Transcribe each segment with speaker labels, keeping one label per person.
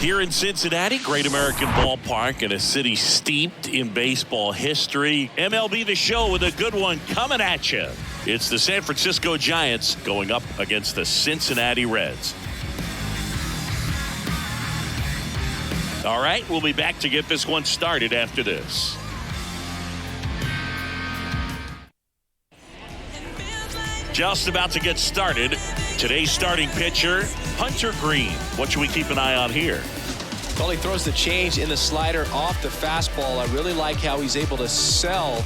Speaker 1: Here in Cincinnati, great American ballpark in a city steeped in baseball history. MLB The Show with a good one coming at you. It's the San Francisco Giants going up against the Cincinnati Reds. All right, we'll be back to get this one started after this. Just about to get started. Today's starting pitcher, Hunter Green. What should we keep an eye on here?
Speaker 2: Well, he throws the change in the slider off the fastball. I really like how he's able to sell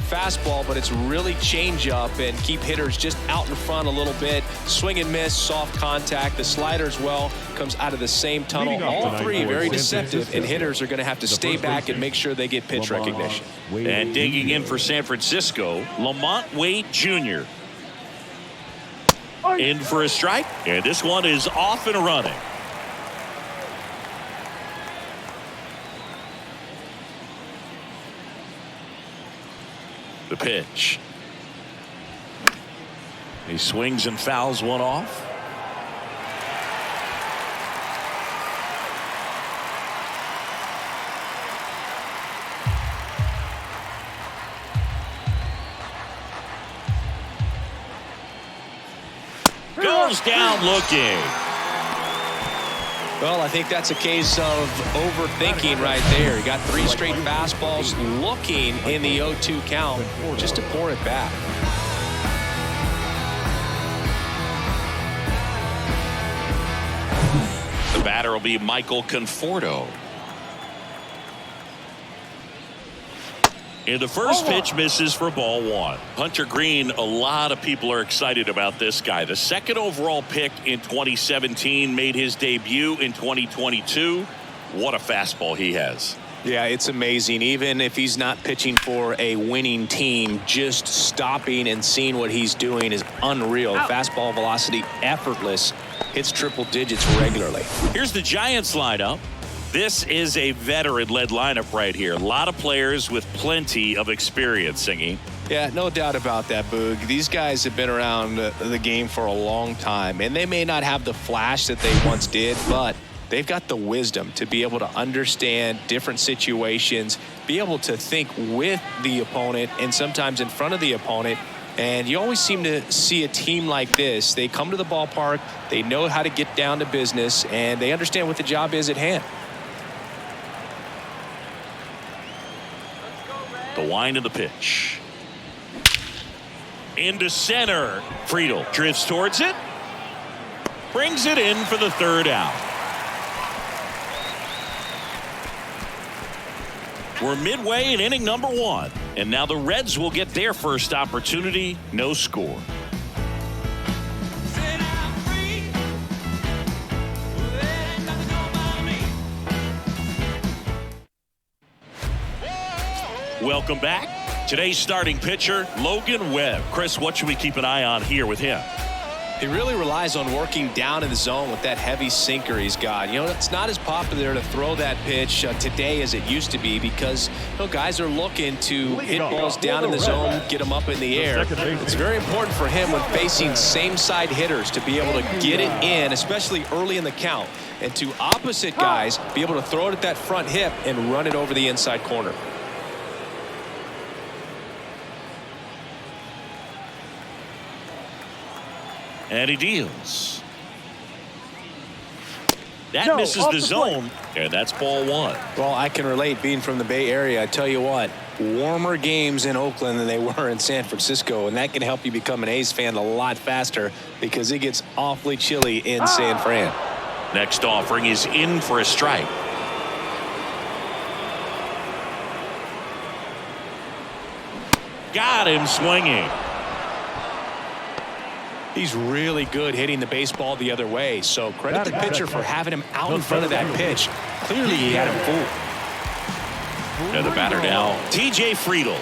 Speaker 2: fastball, but it's really change up and keep hitters just out in front a little bit. Swing and miss, soft contact. The slider as well comes out of the same tunnel. All three very deceptive, and hitters are going to have to stay back and make sure they get pitch recognition.
Speaker 1: And digging in for San Francisco, Lamont Wade Jr. in for a strike, and this one is off and running. The pitch. He swings and fouls one off. Goes down looking.
Speaker 2: Well, I think that's a case of overthinking right there. He got 3 straight fastballs looking in the 0-2 count just to pour it back.
Speaker 1: The batter will be Michael Conforto. And the first pitch misses for ball 1. Hunter Green, a lot of people are excited about this guy. The second overall pick in 2017, made his debut in 2022. What a fastball he has.
Speaker 2: Yeah, it's amazing. Even if he's not pitching for a winning team, just stopping and seeing what he's doing is unreal. Fastball velocity effortless. Hits triple digits regularly.
Speaker 1: Here's the Giants lineup. This is a veteran-led lineup right here. A lot of players with plenty of experience, Singy.
Speaker 2: Yeah, no doubt about that, Boog. These guys have been around the game for a long time, and they may not have the flash that they once did, but they've got the wisdom to be able to understand different situations, be able to think with the opponent and sometimes in front of the opponent. And you always seem to see a team like this. They come to the ballpark, they know how to get down to business, and they understand what the job is at hand.
Speaker 1: The wind of the pitch. Into center. Friedel drifts towards it. Brings it in for the third out. We're midway in inning number 1. And now the Reds will get their first opportunity. No score. Welcome back. Today's starting pitcher, Logan Webb. Chris, what should we keep an eye on here with him?
Speaker 2: He really relies on working down in the zone with that heavy sinker he's got. You know, it's not as popular to throw that pitch today as it used to be because, you know, guys are looking to hit balls down in the zone, get them up in the air. It's very important for him when facing same-side hitters to be able to get it in, especially early in the count, and to opposite guys be able to throw it at that front hip and run it over the inside corner.
Speaker 1: And he deals. That misses the zone, and that's ball 1.
Speaker 2: Well, I can relate being from the Bay Area. I tell you what, warmer games in Oakland than they were in San Francisco, and that can help you become an A's fan a lot faster because it gets awfully chilly in San Fran.
Speaker 1: Next offering is in for a strike. Got him swinging.
Speaker 2: He's really good hitting the baseball the other way, so credit the pitcher for having him out in front of that pitch. Clearly he had him fooled.
Speaker 1: And the batter now, TJ Friedel.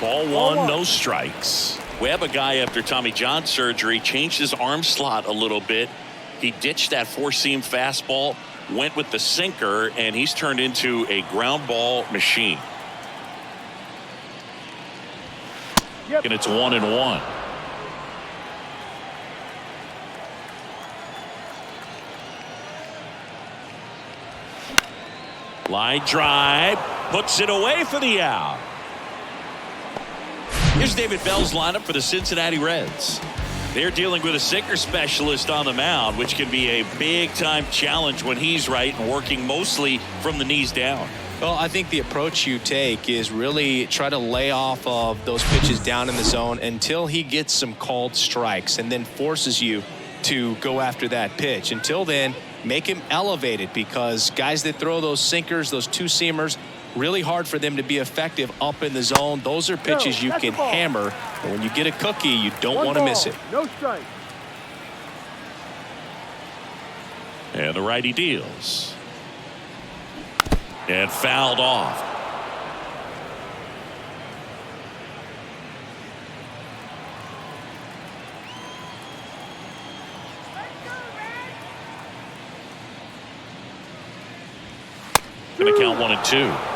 Speaker 1: Ball 1, no strikes. Webb, a guy after Tommy John surgery, changed his arm slot a little bit. He ditched that 4-seam fastball, went with the sinker, and he's turned into a ground ball machine. And it's 1-1. Line drive. Puts it away for the out. Here's David Bell's lineup for the Cincinnati Reds. They're dealing with a sinker specialist on the mound, which can be a big-time challenge when he's right and working mostly from the knees down.
Speaker 2: Well, I think the approach you take is really try to lay off of those pitches down in the zone until he gets some called strikes and then forces you to go after that pitch. Until then, make him elevated, because guys that throw those sinkers, those two-seamers, really hard for them to be effective up in the zone. Those are pitches you can hammer. And when you get a cookie, you don't want to miss it.
Speaker 3: No strike.
Speaker 1: And the righty deals. And fouled off. Going to count 1-2.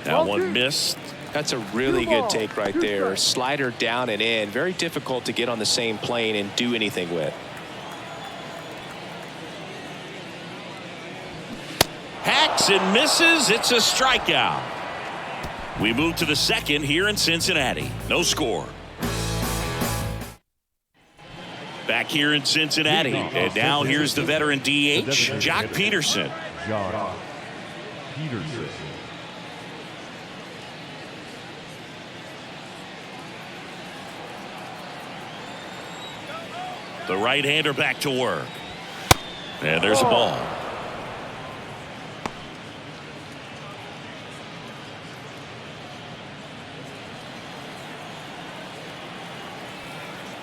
Speaker 1: That one missed.
Speaker 2: That's a really good take right there. Slider down and in. Very difficult to get on the same plane and do anything with.
Speaker 1: Hacks and misses. It's a strikeout. We move to the second here in Cincinnati. No score. Back here in Cincinnati. And now here's the veteran DH, Jock Peterson.
Speaker 3: Jock Peterson.
Speaker 1: The right-hander back to work. And there's a ball.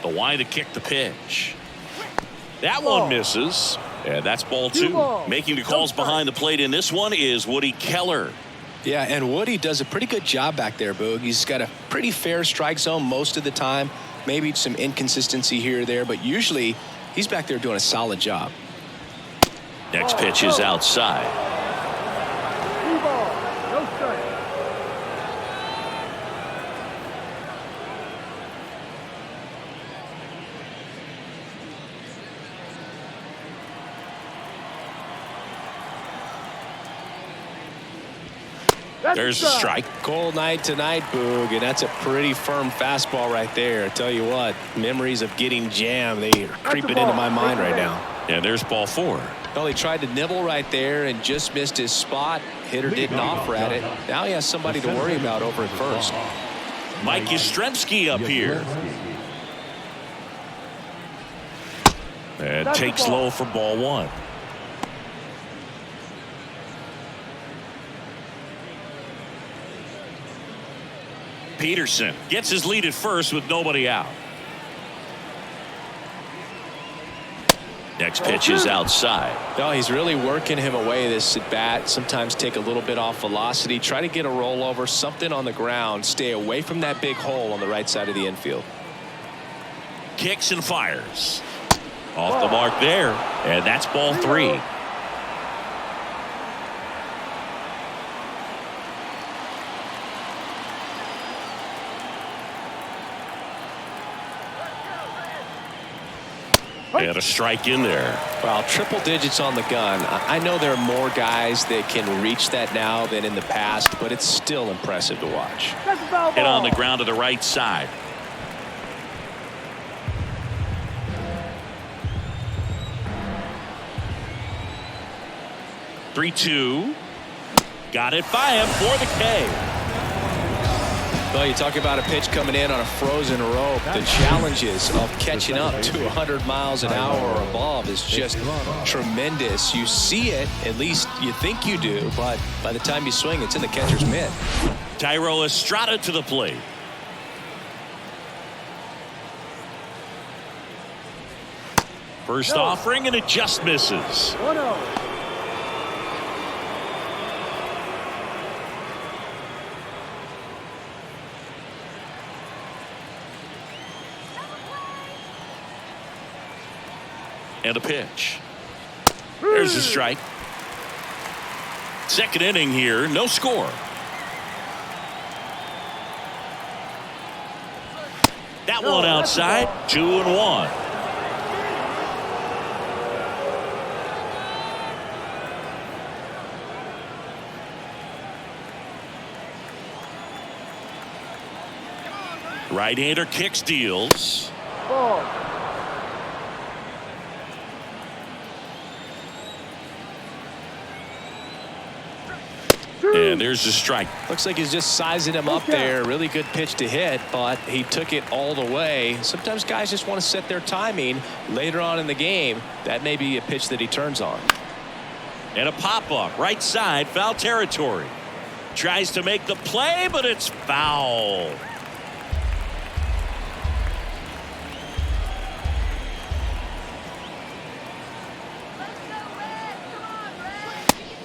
Speaker 1: The wind to kick the pitch. That one misses. And that's ball two. Making the calls behind the plate in this one is Woody Keller.
Speaker 2: Yeah, and Woody does a pretty good job back there, Boog. He's got a pretty fair strike zone most of the time. Maybe some inconsistency here or there, but usually he's back there doing a solid job.
Speaker 1: Next pitch is outside.
Speaker 3: No strike.
Speaker 1: There's a strike.
Speaker 2: Cold night tonight, Boog, and that's a pretty firm fastball right there. I tell you what, memories of getting jammed, they are creeping into my mind right now.
Speaker 1: And there's ball four.
Speaker 2: Well, he tried to nibble right there and just missed his spot. Hitter didn't offer at it. Now he has somebody to worry about over at first.
Speaker 1: Mike Yastrzemski up here. And takes low for ball one. Peterson gets his lead at first with nobody out. Next pitch is outside.
Speaker 2: No, he's really working him away this at bat. Sometimes take a little bit off velocity. Try to get a rollover, something on the ground. Stay away from that big hole on the right side of the infield.
Speaker 1: Kicks and fires. Off the mark there. And that's ball three. And a strike in there.
Speaker 2: Well, triple digits on the gun. I know there are more guys that can reach that now than in the past, but it's still impressive to watch.
Speaker 1: Hit on the ground to the right side. Three-two. Got it by him for the K.
Speaker 2: Well, you talk about a pitch coming in on a frozen rope. The challenges of catching up to 100 miles an hour or above is just tremendous. You see it, at least you think you do, but by the time you swing, it's in the catcher's mitt.
Speaker 1: Tyro Estrada to the plate. First offering, and it just misses.
Speaker 3: 1-0.
Speaker 1: And a pitch. There's a strike. Second inning here, no score. that one outside. 2-1. Right-hander kicks, deals.
Speaker 3: Ball.
Speaker 1: And there's the strike.
Speaker 2: Looks like he's just sizing him up there. Really good pitch to hit, but he took it all the way. Sometimes guys just want to set their timing later on in the game. That may be a pitch that he turns on.
Speaker 1: And a pop-up. Right side, foul territory. Tries to make the play, but it's foul.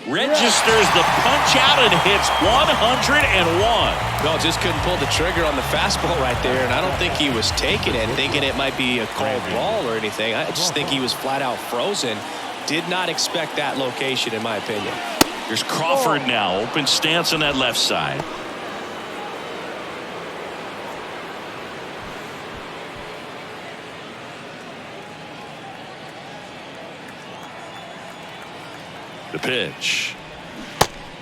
Speaker 1: Registers the punch out and hits 101.
Speaker 2: No, just couldn't pull the trigger on the fastball right there, and I don't think he was taking it, thinking it might be a called ball or anything. I just think he was flat out frozen. Did not expect that location, in my opinion.
Speaker 1: Here's Crawford now. Open stance on that left side. The pitch.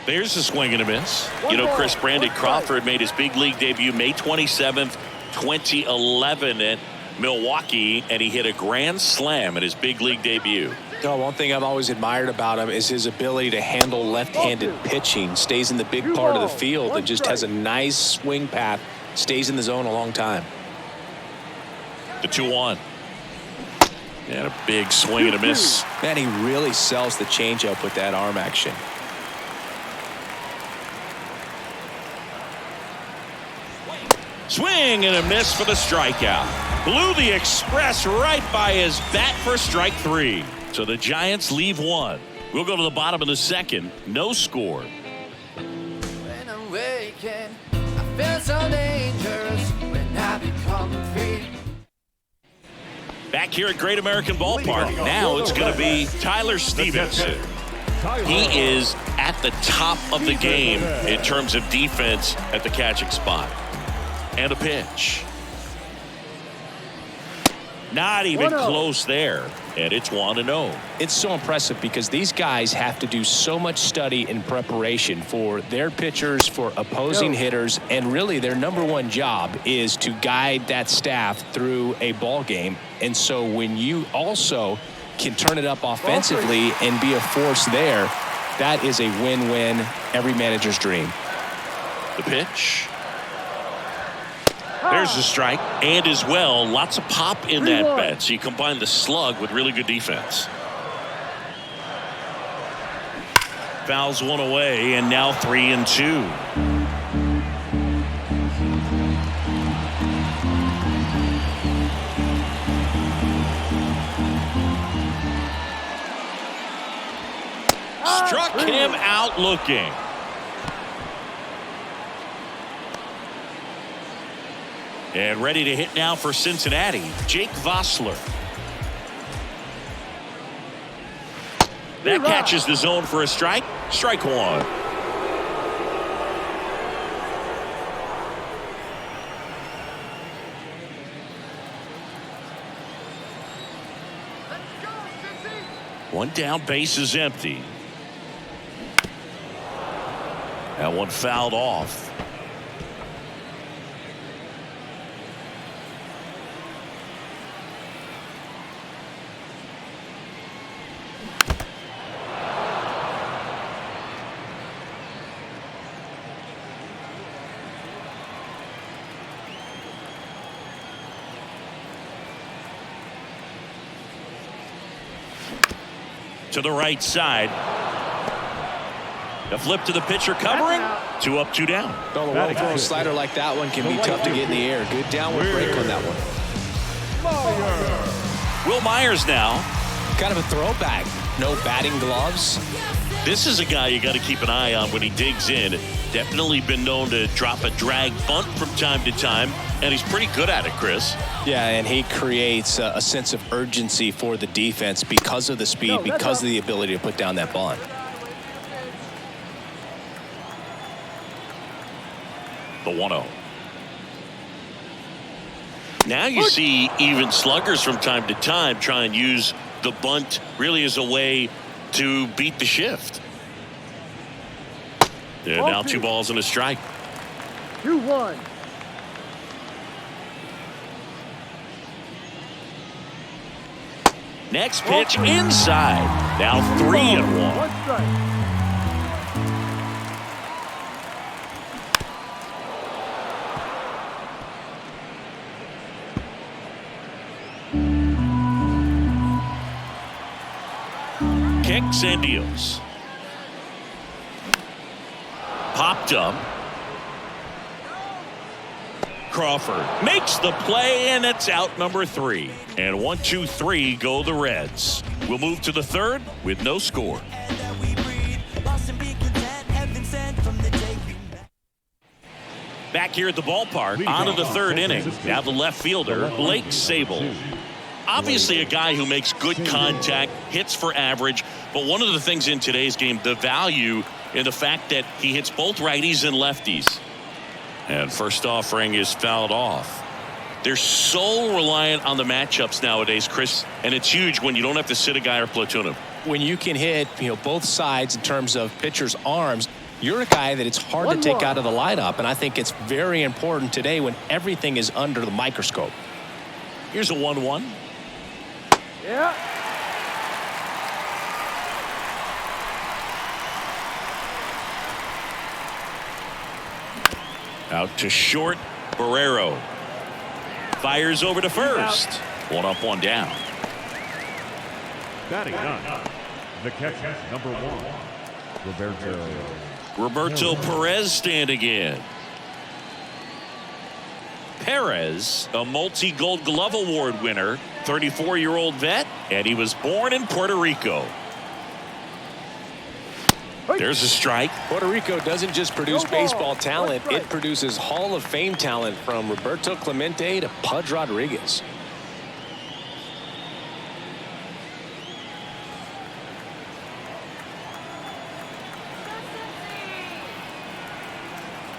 Speaker 1: There's a swing and a miss. You know, Chris, Brandon Crawford made his big league debut May 27th, 2011 at Milwaukee, and he hit a grand slam at his big league debut.
Speaker 2: No, one thing I've always admired about him is his ability to handle left-handed pitching. Stays in the big part of the field and just has a nice swing path. Stays in the zone a long time.
Speaker 1: The 2-1. And a big swing and a miss.
Speaker 2: Man, he really sells the changeup with that arm action.
Speaker 1: Swing and a miss for the strikeout. Blew the express right by his bat for strike 3. So the Giants leave one. We'll go to the bottom of the second. No score.
Speaker 4: When I'm waking, I feel so dangerous when I become free.
Speaker 1: Back here at Great American Ballpark. Now it's going to be Tyler Stevenson. He is at the top of the game in terms of defense at the catching spot. And a pitch. Not even close there. And it's 1-0.
Speaker 2: It's so impressive because these guys have to do so much study and preparation for their pitchers, for opposing hitters, and really their number one job is to guide that staff through a ball game. And so when you also can turn it up offensively and be a force there, that is a win-win, every manager's dream.
Speaker 1: The pitch. There's the strike. And as well, lots of pop in that bet. So you combine the slug with really good defense. Fouls one away, and now 3-2. Struck him out looking. And ready to hit now for Cincinnati, Jake Vossler. That catches the zone for a strike. Strike one. One down, base is empty. That one fouled off. To the right side. A flip to the pitcher covering. 2 up, 2 down.
Speaker 2: Well, a well-thrown slider like that one can be tough to get in the air. Good downward break on that one.
Speaker 1: Will Myers now.
Speaker 2: Kind of a throwback. No batting gloves.
Speaker 1: This is a guy you got to keep an eye on when he digs in. Definitely been known to drop a drag bunt from time to time, and he's pretty good at it, Chris.
Speaker 2: Yeah, and he creates a sense of urgency for the defense because of the speed, because of the ability to put down that bunt.
Speaker 1: The 1-0. Now you see even sluggers from time to time try and use the bunt really as a way to beat the shift. And now 2 balls and a strike.
Speaker 3: 2-1.
Speaker 1: Next pitch inside. Now 3-1.
Speaker 3: 1 strike.
Speaker 1: Kicks and deals. Popped up. Crawford makes the play, and it's out number 3. And 1, 2, 3 go the Reds. We'll move to the 3rd with no score. Back here at the ballpark, on to the 3rd inning. Now the left fielder, Blake Sabol. Obviously a guy who makes good contact, hits for average, but one of the things in today's game, the value in the fact that he hits both righties and lefties. And first offering is fouled off. They're so reliant on the matchups nowadays, Chris, and it's huge when you don't have to sit a guy or platoon him.
Speaker 2: When you can hit, both sides in terms of pitchers' arms, you're a guy that it's hard to take out of the lineup, and I think it's very important today when everything is under the microscope.
Speaker 1: Here's a 1-1.
Speaker 3: Yeah.
Speaker 1: Out to short, Barrero. Fires over to first. 1 up, 1 down.
Speaker 3: Batting 9. The catcher, number 1.
Speaker 1: Roberto Perez standing in. Perez, a multi-Gold Glove Award winner, 34-year-old vet, and he was born in Puerto Rico. There's a strike.
Speaker 2: Puerto Rico doesn't just produce baseball talent, it produces Hall of Fame talent from Roberto Clemente to Pudge Rodriguez.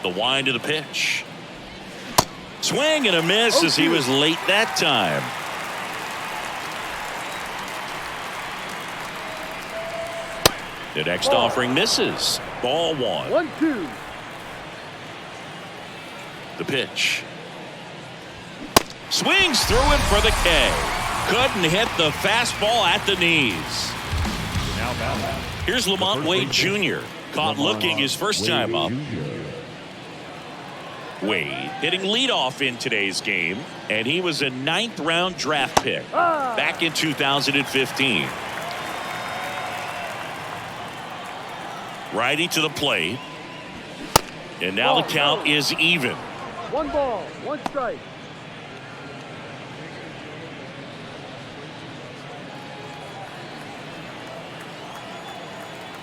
Speaker 1: The wind of the pitch. Swing and a miss as he was late that time. The next offering misses. Ball 1.
Speaker 3: 1-2.
Speaker 1: The pitch. Swings through it for the K. Couldn't hit the fastball at the knees. Here's Lamont Wade Jr. Caught looking his first time up. Wade hitting leadoff in today's game, and he was a 9th-round draft pick back in 2015. Righty to the plate, and now the count is even.
Speaker 3: 1 ball, 1 strike.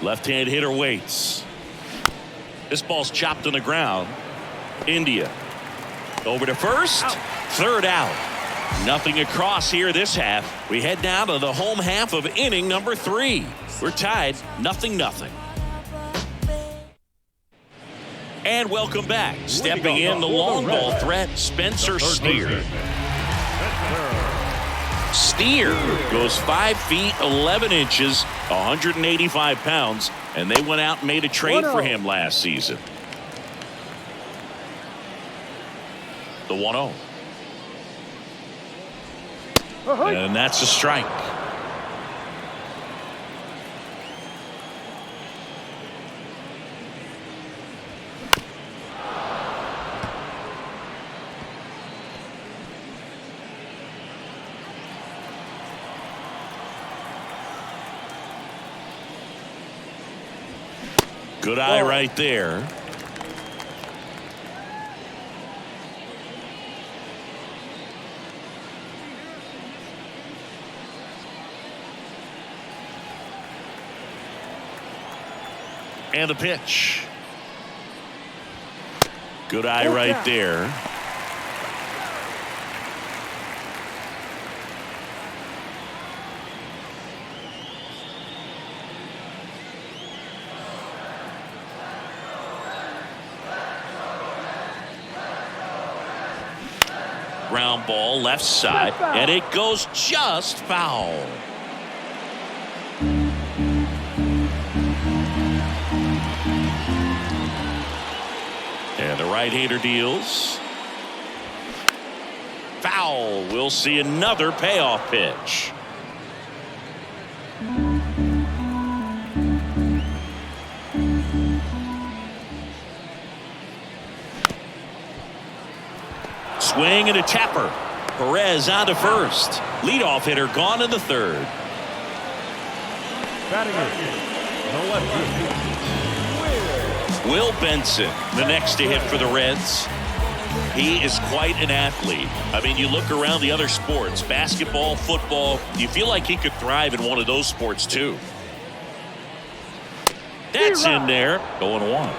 Speaker 1: Left-hand hitter waits. This ball's chopped on the ground. India over to first. Out. 3rd out. Nothing across here this half. We head down to the home half of inning number 3. We're tied 0-0. And welcome back. Stepping in the long ball threat, Spencer Steer. Steer goes 5 feet 11 inches, 185 pounds, and they went out and made a trade for him last season. The 1-0. And that's a strike. Good eye right there. And the pitch. Good eye right there. ground ball left side, and it goes just foul. And the right-hander deals. Foul. We'll see another payoff pitch. Swing and a tapper. Perez on to first. Leadoff hitter gone in the third.
Speaker 3: Batting it, the lefty.
Speaker 1: Will Benson, the next to hit for the Reds. He is quite an athlete. I mean, you look around the other sports, basketball, football, you feel like he could thrive in one of those sports too. That's in there. Going one.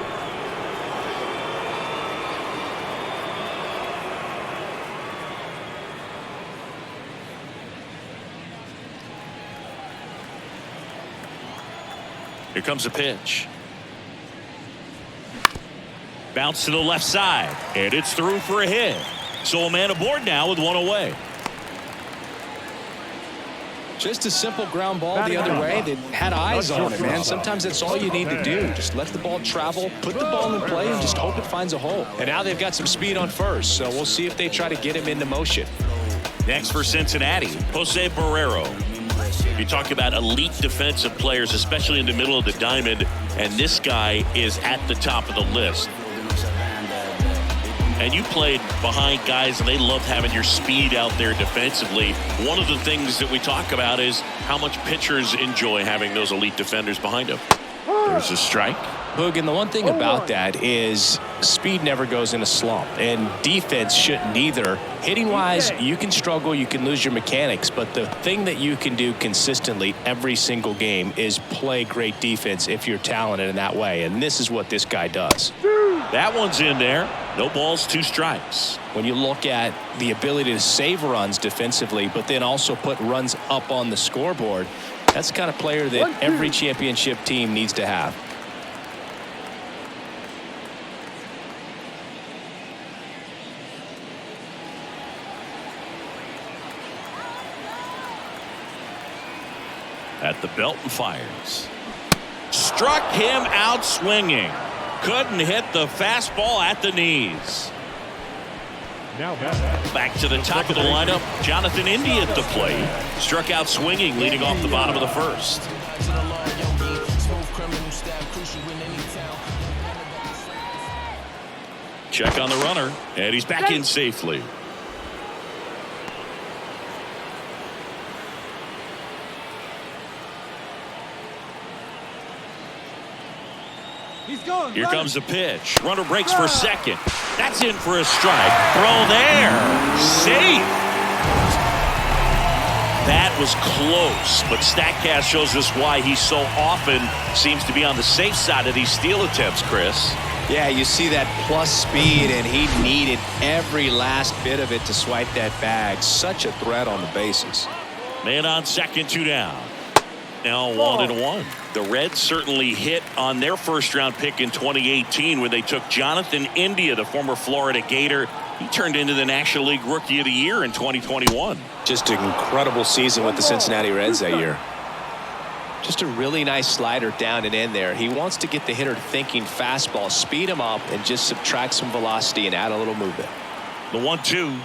Speaker 1: Here comes a pitch. Bounce to the left side, and it's through for a hit. So a man aboard now with one away.
Speaker 2: Just a simple ground ball the other way that had eyes on it, man. Sometimes that's all you need to do. Just let the ball travel, put the ball in play, and just hope it finds a hole. And now they've got some speed on first, so we'll see if they try to get him into motion.
Speaker 1: Next for Cincinnati, Jose Barrero. You talk about elite defensive players, especially in the middle of the diamond, and this guy is at the top of the list. And you played behind guys, and they love having your speed out there defensively. One of the things that we talk about is how much pitchers enjoy having those elite defenders behind them. There's a strike.
Speaker 2: Boog, and the one thing about that is speed never goes in a slump, and defense shouldn't either. Hitting-wise, you can struggle, you can lose your mechanics, but the thing that you can do consistently every single game is play great defense if you're talented in that way, and this is what this guy does.
Speaker 1: That one's in there. No balls, 2 strikes.
Speaker 2: When you look at the ability to save runs defensively, but then also put runs up on the scoreboard, that's the kind of player that every championship team needs to have.
Speaker 1: At the belt and fires. Struck him out swinging. Couldn't hit the fastball at the knees.
Speaker 3: Now
Speaker 1: back to the top of the lineup. Jonathan India at the plate. Struck out swinging, leading off the bottom of the first. Check on the runner, and he's back in safely. Here comes the pitch. Runner breaks for second. That's in for a strike. Throw there. Safe. That was close, but StatCast shows us why he so often seems to be on the safe side of these steal attempts, Chris.
Speaker 2: Yeah, you see that plus speed, and he needed every last bit of it to swipe that bag. Such a threat on the bases.
Speaker 1: Man on second, 2 down. Now 1-1. The Reds certainly hit on their first-round pick in 2018 when they took Jonathan India, the former Florida Gator. He turned into the National League Rookie of the Year in 2021.
Speaker 2: Just an incredible season with the Cincinnati Reds that year. Just a really nice slider down and in there. He wants to get the hitter thinking fastball, speed him up, and just subtract some velocity and add a little movement.
Speaker 1: The 1-2.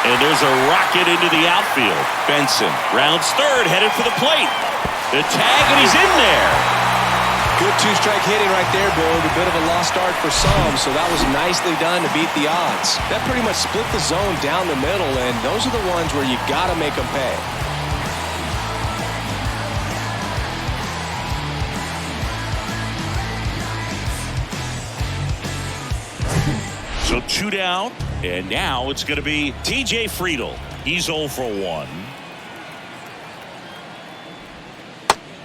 Speaker 1: And there's a rocket into the outfield. Benson rounds third, headed for the plate. The tag, and he's in there.
Speaker 2: Good 2-strike hitting right there, Boog. A bit of a lost start for some, so that was nicely done to beat the odds. That pretty much split the zone down the middle, and those are the ones where you got to make them pay.
Speaker 1: So 2 down, and now it's going to be TJ Friedl. He's 0 for 1.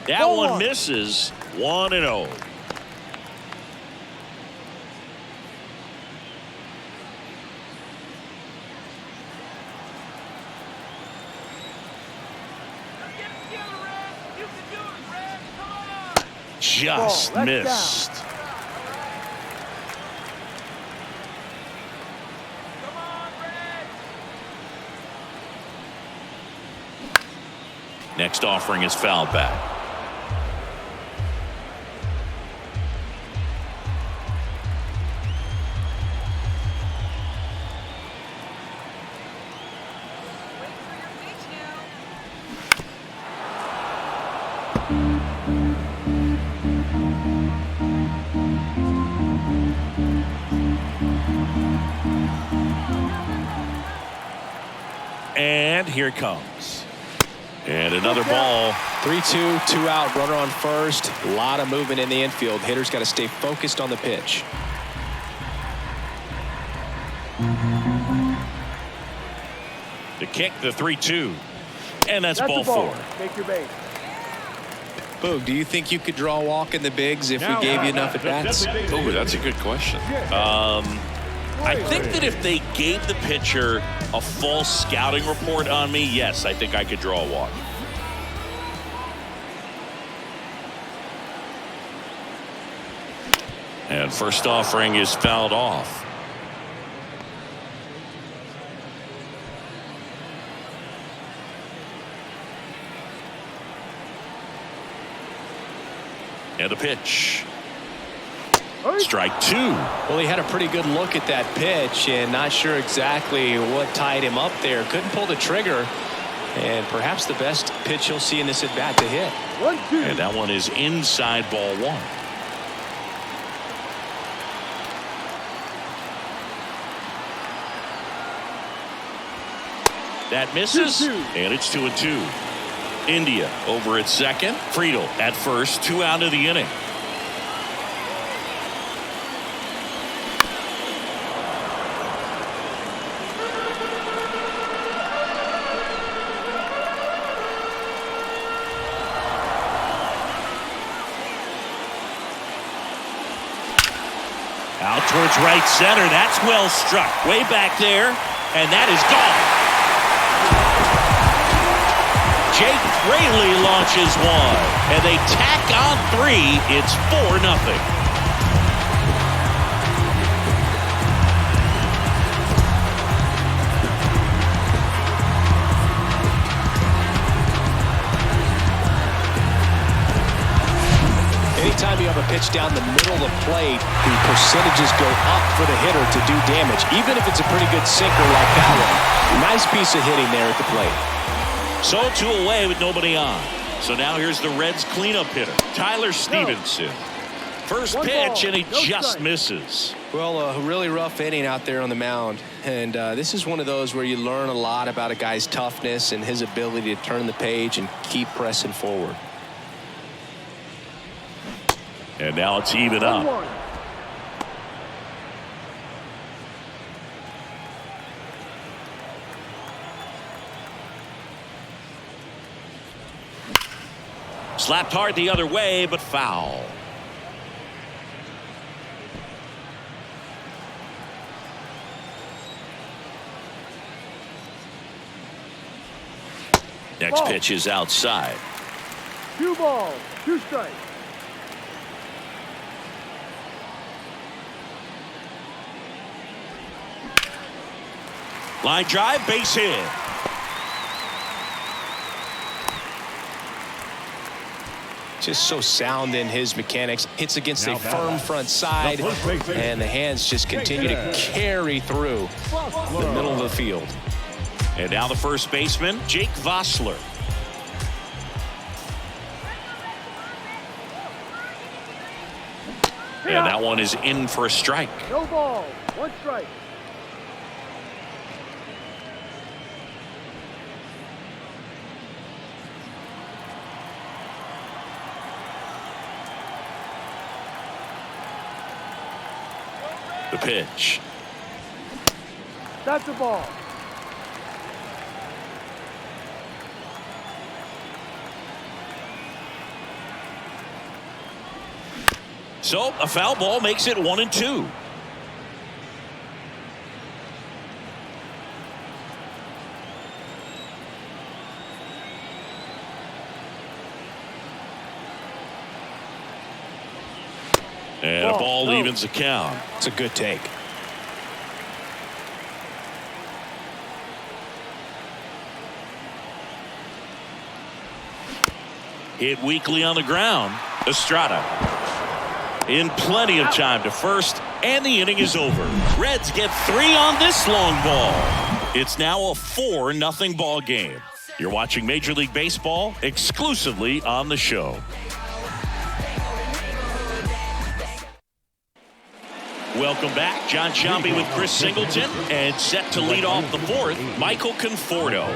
Speaker 1: That one misses. 1-0. Just missed. Next offering is fouled back. And here it comes. And another ball.
Speaker 2: 3-2, 2 out, runner on first. A lot of movement in the infield. Hitter's got to stay focused on the pitch.
Speaker 1: The kick, the 3-2. And that's ball 4.
Speaker 5: Take your base.
Speaker 2: Boog, do you think you could draw a walk in the bigs if we gave you enough at bats?
Speaker 1: Oh, that's a good question. I think that if they gave the pitcher a full scouting report on me, yes, I think I could draw a walk. And first offering is fouled off. And the pitch. Strike 2.
Speaker 2: Well, he had a pretty good look at that pitch and not sure exactly what tied him up there. Couldn't pull the trigger. And perhaps the best pitch you'll see in this at bat to hit.
Speaker 5: 1-2.
Speaker 1: And that one is inside ball 1. That misses, and it's 2-2. India over at second. Friedel at first. 2 out of the inning. Out towards right center. That's well struck. Way back there, and that is gone. Jake Fraley launches one, and they tack on 3. It's 4-0.
Speaker 2: Anytime you have a pitch down the middle of the plate, the percentages go up for the hitter to do damage, even if it's a pretty good sinker like that one. Nice piece of hitting there at the plate.
Speaker 1: So 2 away with nobody on. So now here's the Reds cleanup hitter, Tyler Stevenson. First pitch, and he just misses.
Speaker 2: Well, a really rough inning out there on the mound. And this is one of those where you learn a lot about a guy's toughness and his ability to turn the page and keep pressing forward.
Speaker 1: And now it's even up.
Speaker 5: 1-1.
Speaker 1: Slapped hard the other way, but foul. Next pitch is outside.
Speaker 5: 2 balls, 2 strikes.
Speaker 1: Line drive, base hit.
Speaker 2: Just so sound in his mechanics. Hits against a firm front side, and the hands just continue to carry through the middle of the field.
Speaker 1: And now the first baseman, Jake Vossler. And that one is in for a strike.
Speaker 5: No ball, 1 strike.
Speaker 1: The pitch.
Speaker 5: That's a ball.
Speaker 1: So a foul ball makes it 1-2. And a ball evens the count.
Speaker 2: It's a good take.
Speaker 1: Hit weakly on the ground. Estrada in plenty of time to first, and the inning is over. Reds get 3 on this long ball. It's now a 4-0 ball game. You're watching Major League Baseball exclusively on the show. Welcome back. John Sciambi with Chris Singleton, and set to lead off the 4th, Michael Conforto.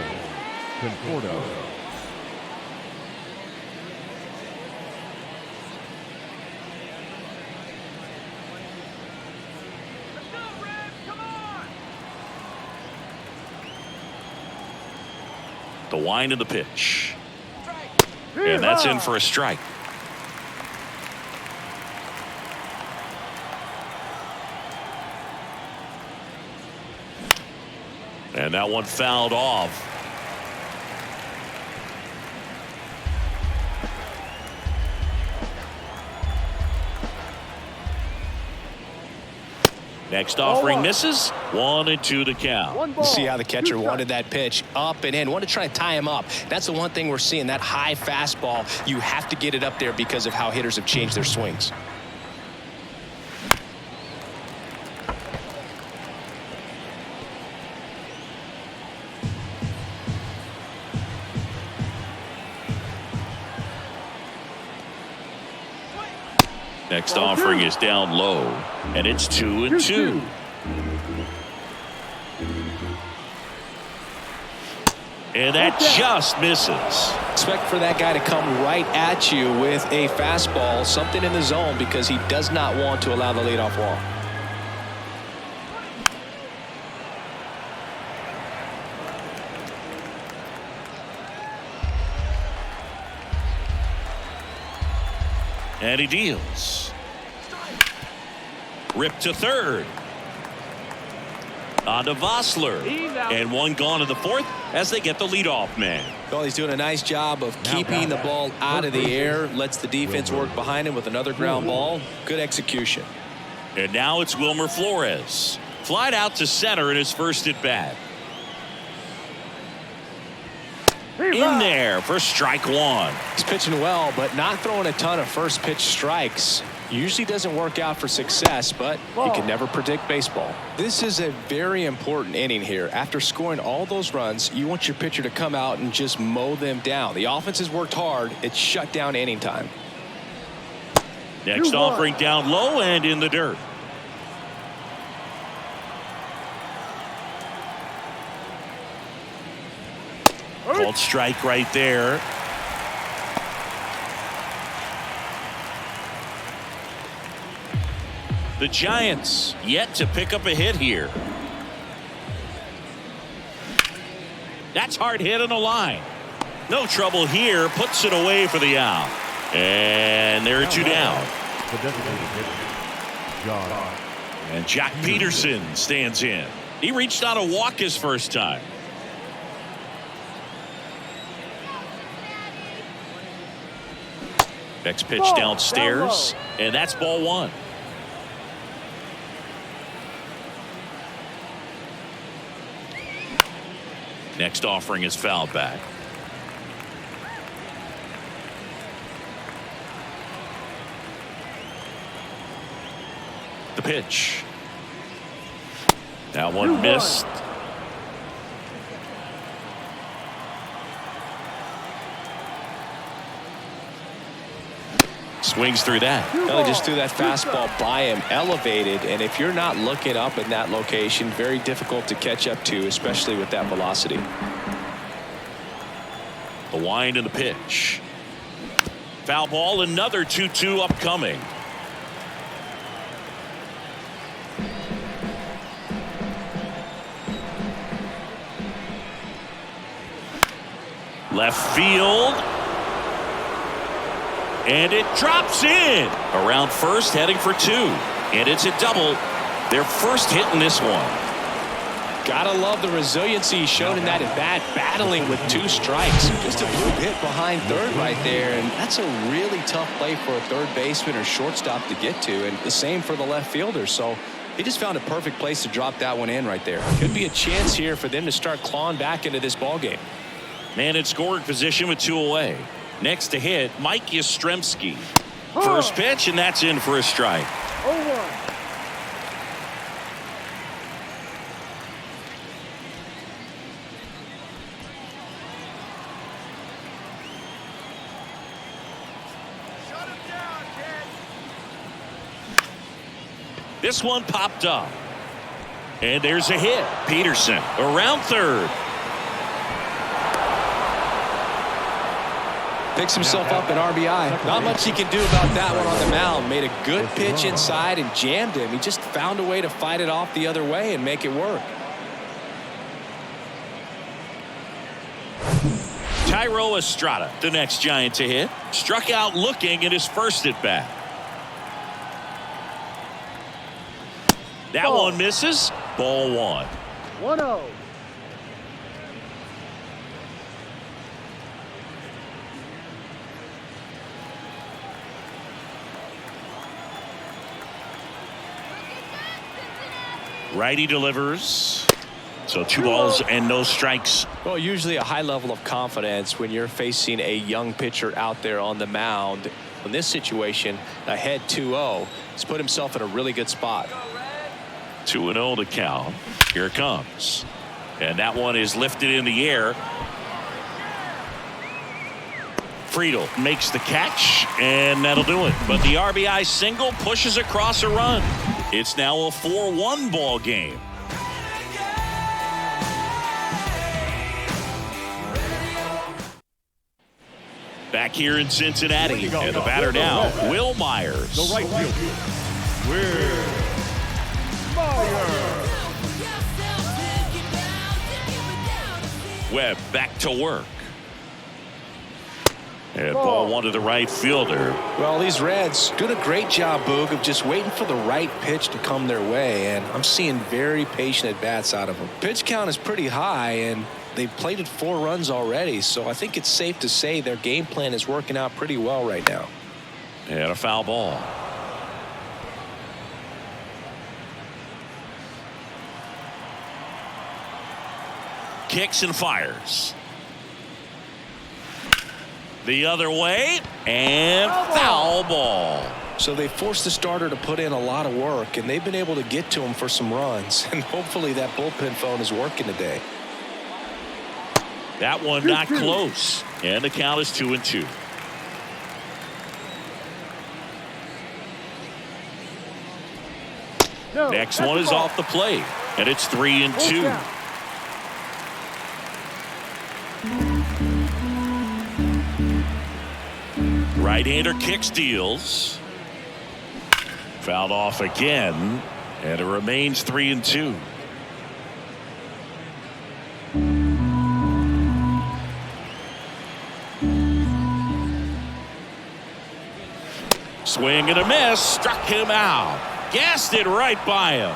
Speaker 1: The wind of the pitch. And that's in for a strike. And that one fouled off. Next offering misses. 1-2 the count.
Speaker 2: See how the catcher wanted that pitch up and in. Wanted to try to tie him up. That's the one thing we're seeing. That high fastball, you have to get it up there because of how hitters have changed their swings.
Speaker 1: Next offering is down low, and it's 2-2. And that just misses.
Speaker 2: Expect for that guy to come right at you with a fastball, something in the zone, because he does not want to allow the leadoff walk.
Speaker 1: And he deals. Ripped to third. On to Vossler. And one gone to the 4th as they get the leadoff man.
Speaker 2: Well, he's doing a nice job of keeping the ball out of the air. Lets the defense work behind him with another ground ball. Good execution.
Speaker 1: And now it's Wilmer Flores. Flied out to center in his first at bat. In there for strike 1.
Speaker 2: He's pitching well, but not throwing a ton of first pitch strikes. Usually doesn't work out for success, but you can never predict baseball. This is a very important inning here. After scoring all those runs, you want your pitcher to come out and just mow them down. The offense has worked hard. It's shut down inning time.
Speaker 1: Next offering down low and in the dirt. Called strike right there. The Giants yet to pick up a hit here. That's hard hit on the line. No trouble here. Puts it away for the out. And there are 2 down. And Jack Peterson stands in. He reached out a walk his first time. Next pitch downstairs, and that's ball 1. Next offering is fouled back. The pitch. That one missed. Swings through that.
Speaker 2: Well, he just threw that fastball by him, elevated, and if you're not looking up in that location, very difficult to catch up to, especially with that velocity.
Speaker 1: The wind and the pitch. Foul ball, another 2-2 upcoming. Left field. And it drops in. Around first, heading for 2. And it's a double. Their first hit in this one.
Speaker 2: Gotta love the resiliency he showed in that at bat, battling with 2 strikes. Just a blue hit behind third right there, and that's a really tough play for a third baseman or shortstop to get to, and the same for the left fielder. So he just found a perfect place to drop that one in right there. Could be a chance here for them to start clawing back into this ball game.
Speaker 1: Man in scoring position with 2 away. Next to hit, Mike Yastrzemski. First pitch, and that's in for a strike.
Speaker 5: 0-1.
Speaker 1: This one popped up. And there's a hit. Peterson around third.
Speaker 2: Picks himself up an RBI. Not much he can do about that one on the mound. Made a good pitch inside and jammed him. He just found a way to fight it off the other way and make it work.
Speaker 1: Thairo Estrada, the next Giant to hit. Struck out looking at his first at bat. That one misses. Ball one.
Speaker 5: 1-0.
Speaker 1: Righty delivers. So 2 balls and no strikes.
Speaker 2: Well, usually a high level of confidence when you're facing a young pitcher out there on the mound. In this situation, ahead 2-0, he's put himself in a really good spot.
Speaker 1: 2-0 to count. Here it comes. And that one is lifted in the air. Friedl makes the catch, and that'll do it. But the RBI single pushes across a run. It's now a 4-1 ball game. Back here in Cincinnati, and the batter now, Will Myers.
Speaker 3: The right fielder, Will Myers.
Speaker 1: Webb back to work. And ball one to the right fielder.
Speaker 2: Well, these Reds doing a great job, Boog, of just waiting for the right pitch to come their way, and I'm seeing very patient at-bats out of them. Pitch count is pretty high, and they've plated 4 runs already, so I think it's safe to say their game plan is working out pretty well right now.
Speaker 1: And a foul ball. Kicks and fires. The other way, and foul ball.
Speaker 2: So they forced the starter to put in a lot of work, and they've been able to get to him for some runs, and hopefully that bullpen phone is working today.
Speaker 1: That one not close, and the count is 2-2. Next one is off the plate, and it's 3-2. Right-hander kicks, deals. Fouled off again, and it remains 3-2. Swing and a miss, struck him out. Gassed it right by him.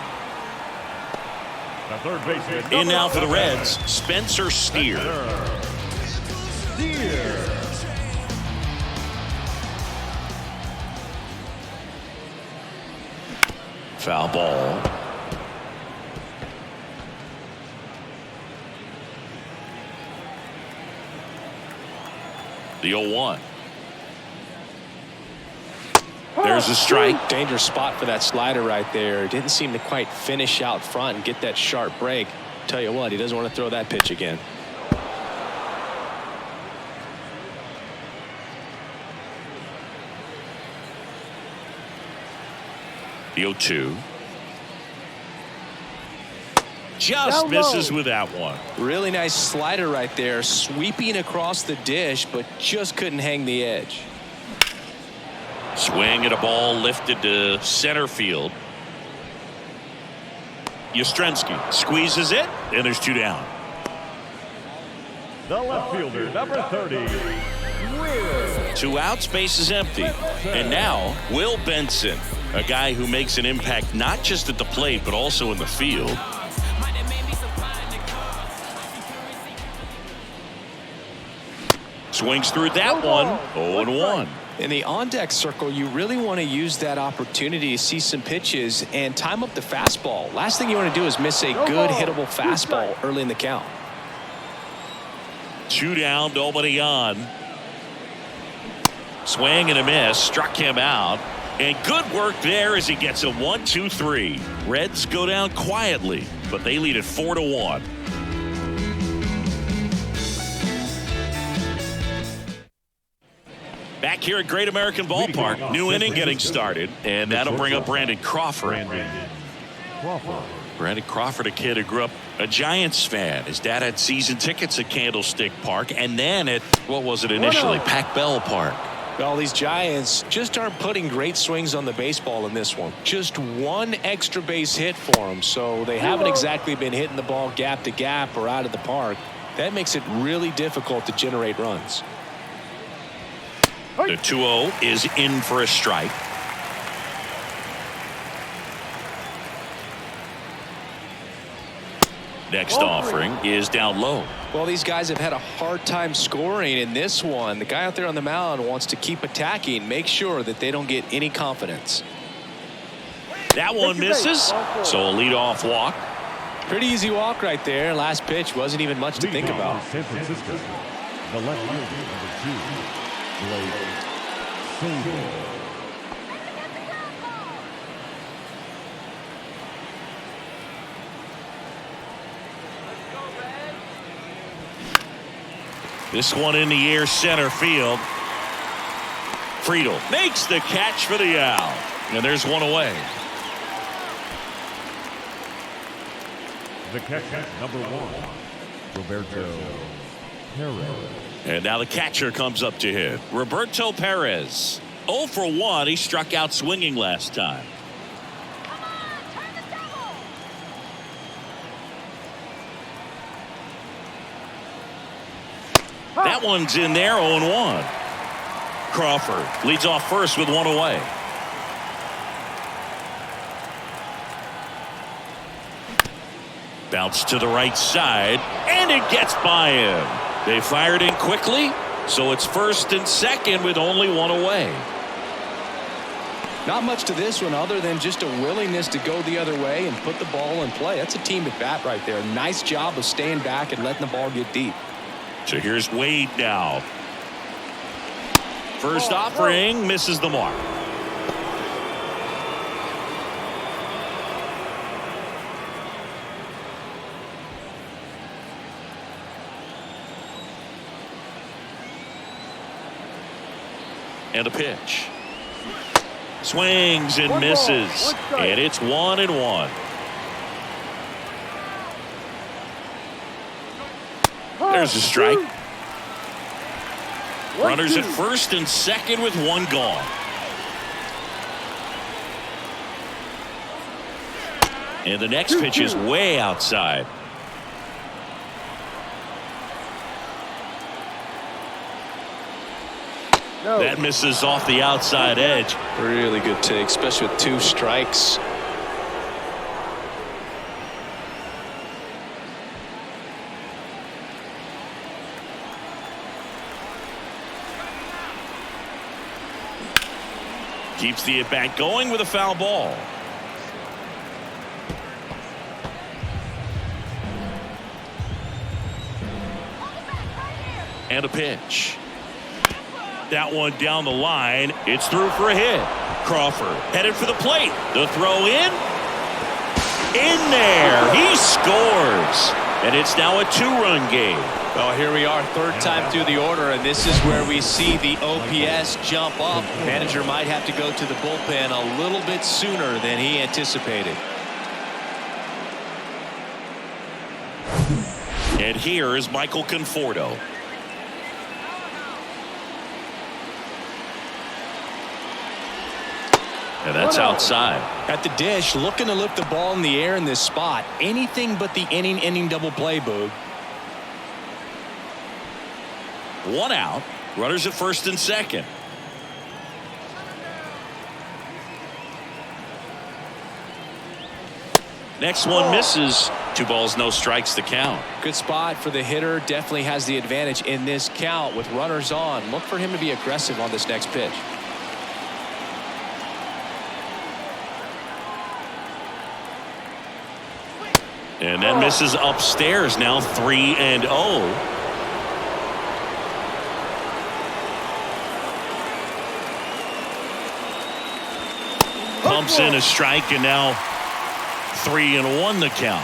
Speaker 3: The third baseman.
Speaker 1: In now for the Reds, Spencer Steer. Foul ball. The 0-1. There's a strike.
Speaker 2: Dangerous spot for that slider right there. Didn't seem to quite finish out front and get that sharp break. Tell you what, he doesn't want to throw that pitch again.
Speaker 1: The 0-2. Just misses with that one.
Speaker 2: Really nice slider right there, sweeping across the dish, but just couldn't hang the edge.
Speaker 1: Swing at a ball lifted to center field. Yastrzemski squeezes it, and there's 2 down.
Speaker 3: The left fielder, number 30, Will.
Speaker 1: 2 outs, base is empty. And now, Will Benson, a guy who makes an impact not just at the plate, but also in the field. Swings through that one, 0-1.
Speaker 2: In the on-deck circle, you really want to use that opportunity to see some pitches and time up the fastball. Last thing you want to do is miss a good hittable fastball early in the count.
Speaker 1: 2 down, nobody on. Swing and a miss, struck him out. And good work there as he gets a 1-2-3. Reds go down quietly, but they lead it 4-1. Back here at Great American Ballpark, new inning getting started, and that'll bring up Brandon Crawford. Brandon Crawford, a kid who grew up a Giants fan. His dad had season tickets at Candlestick Park, and then at, what was it initially, Pac Bell Park.
Speaker 2: Well, these Giants just aren't putting great swings on the baseball in this one. Just one extra base hit for them, so they haven't exactly been hitting the ball gap to gap or out of the park. That makes it really difficult to generate runs.
Speaker 1: The 2-0 is in for a strike. Next offering is down low.
Speaker 2: Well, these guys have had a hard time scoring in this one. The guy out there on the mound wants to keep attacking, make sure that they don't get any confidence.
Speaker 1: That one misses, so a leadoff walk.
Speaker 2: Pretty easy walk right there. Last pitch wasn't even much to think about.
Speaker 3: San Francisco, the left fielder, number 2, Blake Snell.
Speaker 1: This one in the air, center field. Friedl makes the catch for the out, and there's one away.
Speaker 3: The catcher, number 1, Roberto Perez.
Speaker 1: And now the catcher comes up to hit. Roberto Perez. 0 for 1. He struck out swinging last time. That one's in there, 0-1. Crawford leads off first with one away. Bounce to the right side, and it gets by him. They fired in quickly, so it's first and second with only one away.
Speaker 2: Not much to this one other than just a willingness to go the other way and put the ball in play. That's a team at bat right there. Nice job of staying back and letting the ball get deep.
Speaker 1: So here's Wade now. First offering misses the mark. And a pitch. Swings and misses. And it's 1-1. There's a strike. Runners at first and second with one gone. And the next pitch is way outside. That misses off the outside edge.
Speaker 2: Really good take, especially with 2 strikes.
Speaker 1: Keeps the at-bat going with a foul ball. And a pitch. That one down the line. It's through for a hit. Crawford headed for the plate. The throw in there. He scores. And it's now a 2-run game.
Speaker 6: Well, here we are, third time through the order, and this is where we see the OPS jump up. Manager might have to go to the bullpen a little bit sooner than he anticipated.
Speaker 1: And here is Michael Conforto. And that's outside.
Speaker 2: At the dish, looking to lift the ball in the air in this spot. Anything but the inning double play, Boog.
Speaker 1: 1 out. Runners at first and second. Next one misses. 2 balls, no strikes to count.
Speaker 2: Good spot for the hitter. Definitely has the advantage in this count with runners on. Look for him to be aggressive on this next pitch.
Speaker 1: And then misses upstairs. Now 3-0. Moves in a strike, and now 3-1 the count.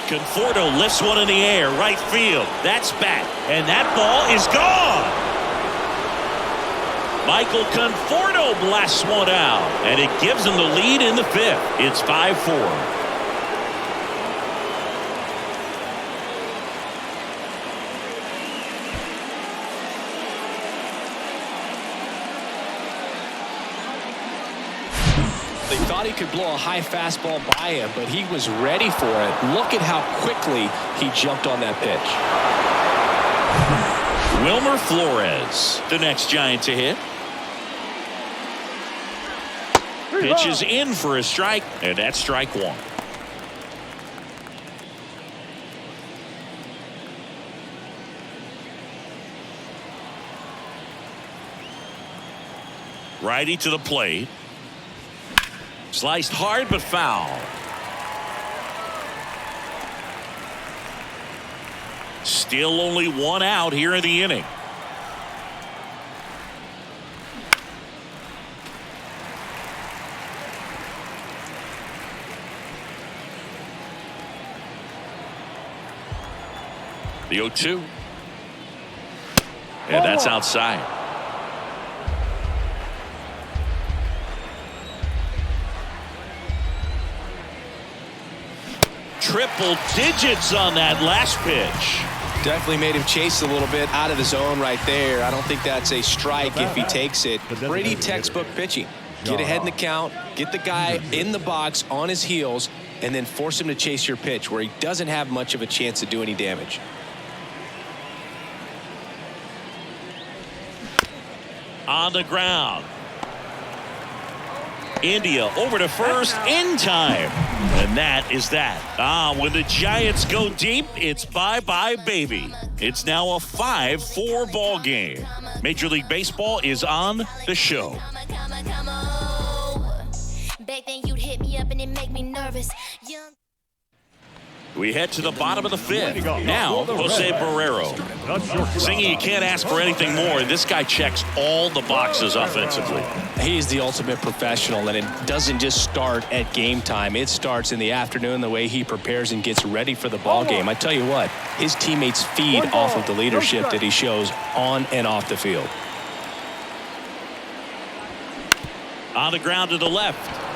Speaker 1: Conforto lifts one in the air, right field. That's back, and that ball is gone. Michael Conforto blasts one out, and it gives him the lead in the 5th. It's 5-4.
Speaker 2: They thought he could blow a high fastball by him, but he was ready for it. Look at how quickly he jumped on that pitch.
Speaker 1: Wilmer Flores, the next Giant to hit. Pitch is in for a strike, and that's strike 1. Righty to the plate. Sliced hard but foul. Still only 1 out here in the inning. The 0-2. And that's outside. Triple digits on that last pitch.
Speaker 2: Definitely made him chase a little bit out of the zone right there. I don't think that's a strike if he takes it. Pretty textbook pitching. Get ahead in the count, get the guy in the box on his heels, and then force him to chase your pitch where he doesn't have much of a chance to do any damage.
Speaker 1: On the ground. India over to first in time. And that is that. When the Giants go deep, it's bye-bye, baby. It's now a 5-4 ball game. Major League Baseball is on the show.
Speaker 7: Back then you'd hit me up and it make me nervous.
Speaker 1: We head to the bottom of the 5th. Now, Jose Barrero. Singy, you can't ask for anything more. And this guy checks all the boxes offensively.
Speaker 2: He's the ultimate professional, and it doesn't just start at game time. It starts in the afternoon, the way he prepares and gets ready for the ball game. I tell you what, his teammates feed off of the leadership that he shows on and off the field.
Speaker 1: On the ground to the left.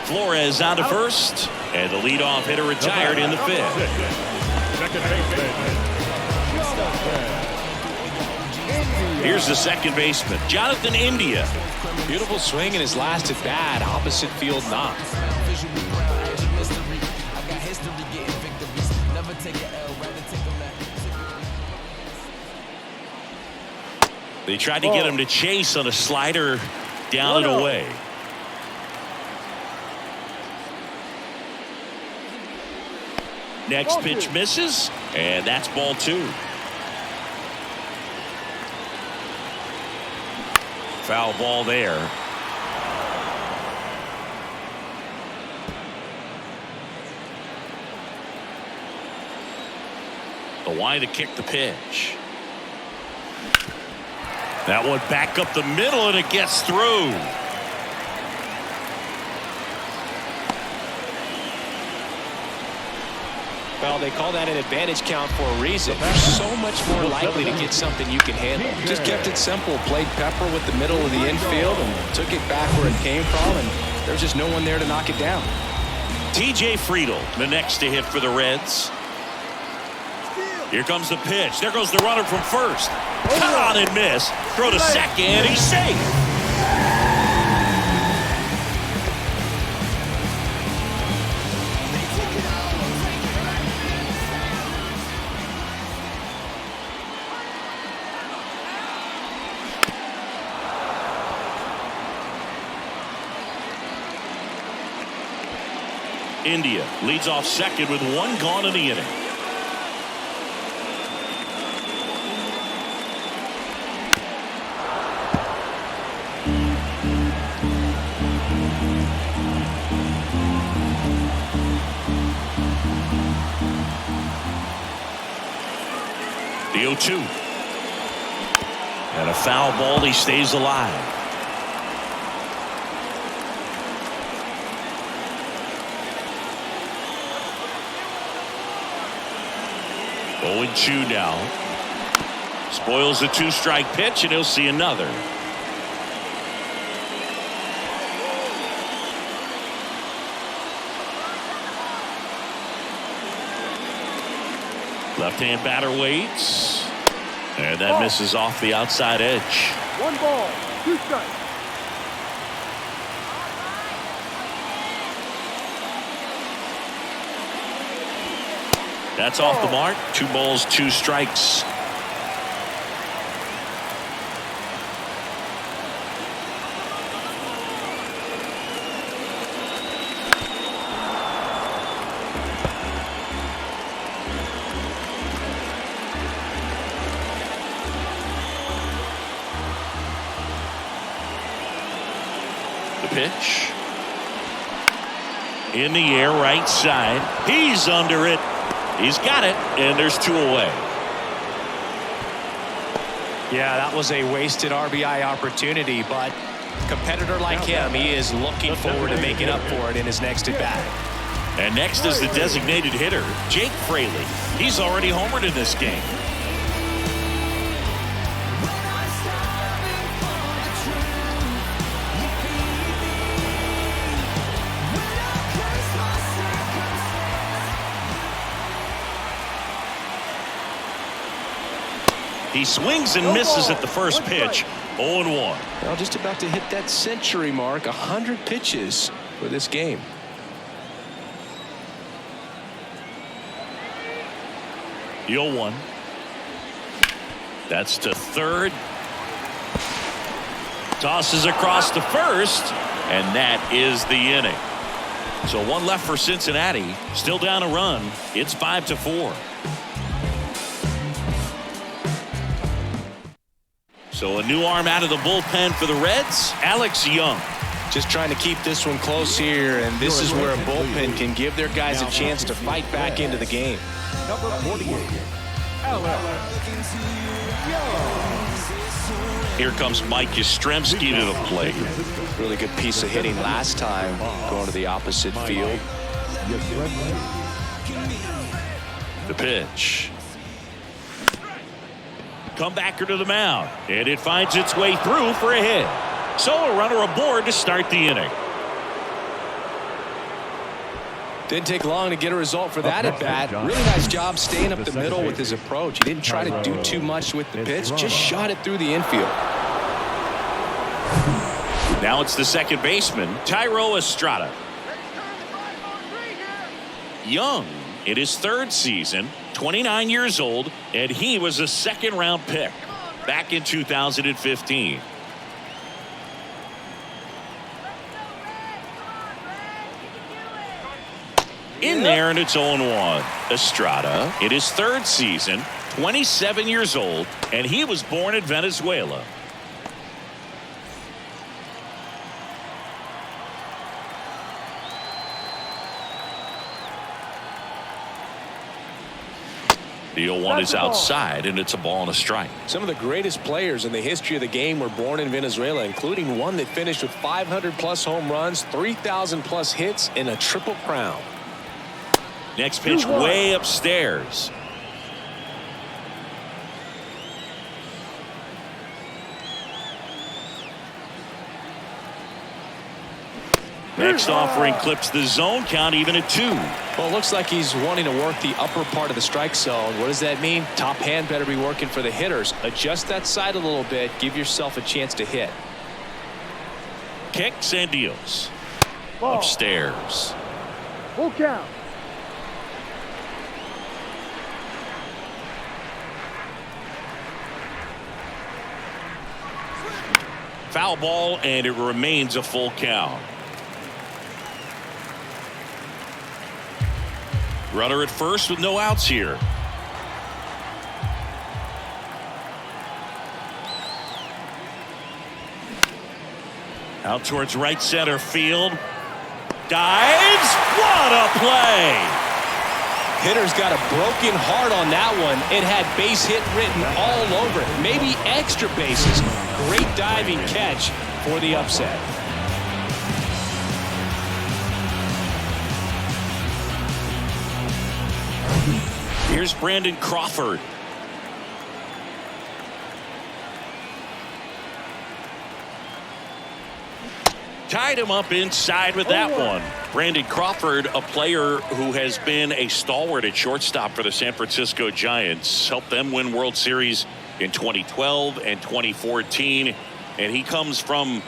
Speaker 1: Flores on to first, and the leadoff hitter retired in the 5th. Here's the second baseman, Jonathan India.
Speaker 2: Beautiful swing in his last at bat, opposite field knock.
Speaker 1: They tried to get him to chase on a slider down and away. Next pitch misses, and that's ball 2. Foul ball there. The wide to kick the pitch. That one back up the middle, and it gets through.
Speaker 2: Well, they call that an advantage count for a reason. You're so much more likely to get something you can handle. Just kept it simple, played pepper with the middle of the infield and took it back where it came from, and there's just no one there to knock it down.
Speaker 1: TJ Friedl, the next to hit for the Reds. Here comes the pitch. There goes the runner from first. Caught on and miss. Throw to second. He's safe. India leads off second with 1 gone in the inning. The 2. And a foul ball. He stays alive. Oh, 0-2 now. Spoils the 2-strike pitch, and he'll see another. Left-hand batter waits. And that misses off the outside edge.
Speaker 5: 1 ball, 2 strikes.
Speaker 1: That's off the mark. 2 balls, 2 strikes. The pitch. In the air, right side. He's under it. He's got it, and there's 2 away.
Speaker 6: Yeah, that was a wasted RBI opportunity, but a competitor like him, he is looking forward to making up for it in his next at bat.
Speaker 1: And next is the designated hitter, Jake Fraley. He's already homered in this game. He swings and misses at the first pitch. 0-1.
Speaker 2: Well, just about to hit that century mark. 100 pitches for this game.
Speaker 1: The 0-1. That's to third. Tosses across to first, and that is the inning. So 1 left for Cincinnati. Still down a run. It's 5-4. So a new arm out of the bullpen for the Reds, Alex Young.
Speaker 2: Just trying to keep this one close here, and this is where a bullpen can give their guys a chance to fight back into the game.
Speaker 3: Number 48, Alex Young.
Speaker 1: Here comes Mike Yastrzemski to the plate.
Speaker 2: Really good piece of hitting last time, going to the opposite field.
Speaker 1: The pitch. Comebacker to the mound, and it finds its way through for a hit. So a runner aboard to start the inning.
Speaker 2: Didn't take long to get a result for that at bat. Really nice job staying up the middle with his approach. He didn't try to do too much with the pitch, just shot it through the infield.
Speaker 1: Now it's the second baseman, Thairo Estrada. Young in his 3rd season, 29 years old, and he was a 2nd-round pick back in 2015. In there, and it's 0-1. Estrada in his 3rd season, 27 years old, and he was born in Venezuela. The 0-1 is outside, and it's a ball and a strike.
Speaker 2: Some of the greatest players in the history of the game were born in Venezuela, including one that finished with 500+ home runs, 3,000+ hits, and a triple crown.
Speaker 1: Next pitch way upstairs. Next offering clips the zone count even at 2.
Speaker 2: Well, it looks like he's wanting to work the upper part of the strike zone. What does that mean? Top hand better be working for the hitters. Adjust that side a little bit. Give yourself a chance to hit.
Speaker 1: Kicks and deals.
Speaker 5: Ball.
Speaker 1: Upstairs.
Speaker 5: Full count.
Speaker 1: Foul ball, and it remains a full count. Runner at first with no outs here. Out towards right center field. Dives. What a play.
Speaker 2: Hitter's got a broken heart on that one. It had base hit written all over it. Maybe extra bases. Great diving catch for the upset.
Speaker 1: Here's Brandon Crawford. Tied him up inside with that one. Brandon Crawford, a player who has been a stalwart at shortstop for the San Francisco Giants, helped them win World Series in 2012 and 2014. And he comes from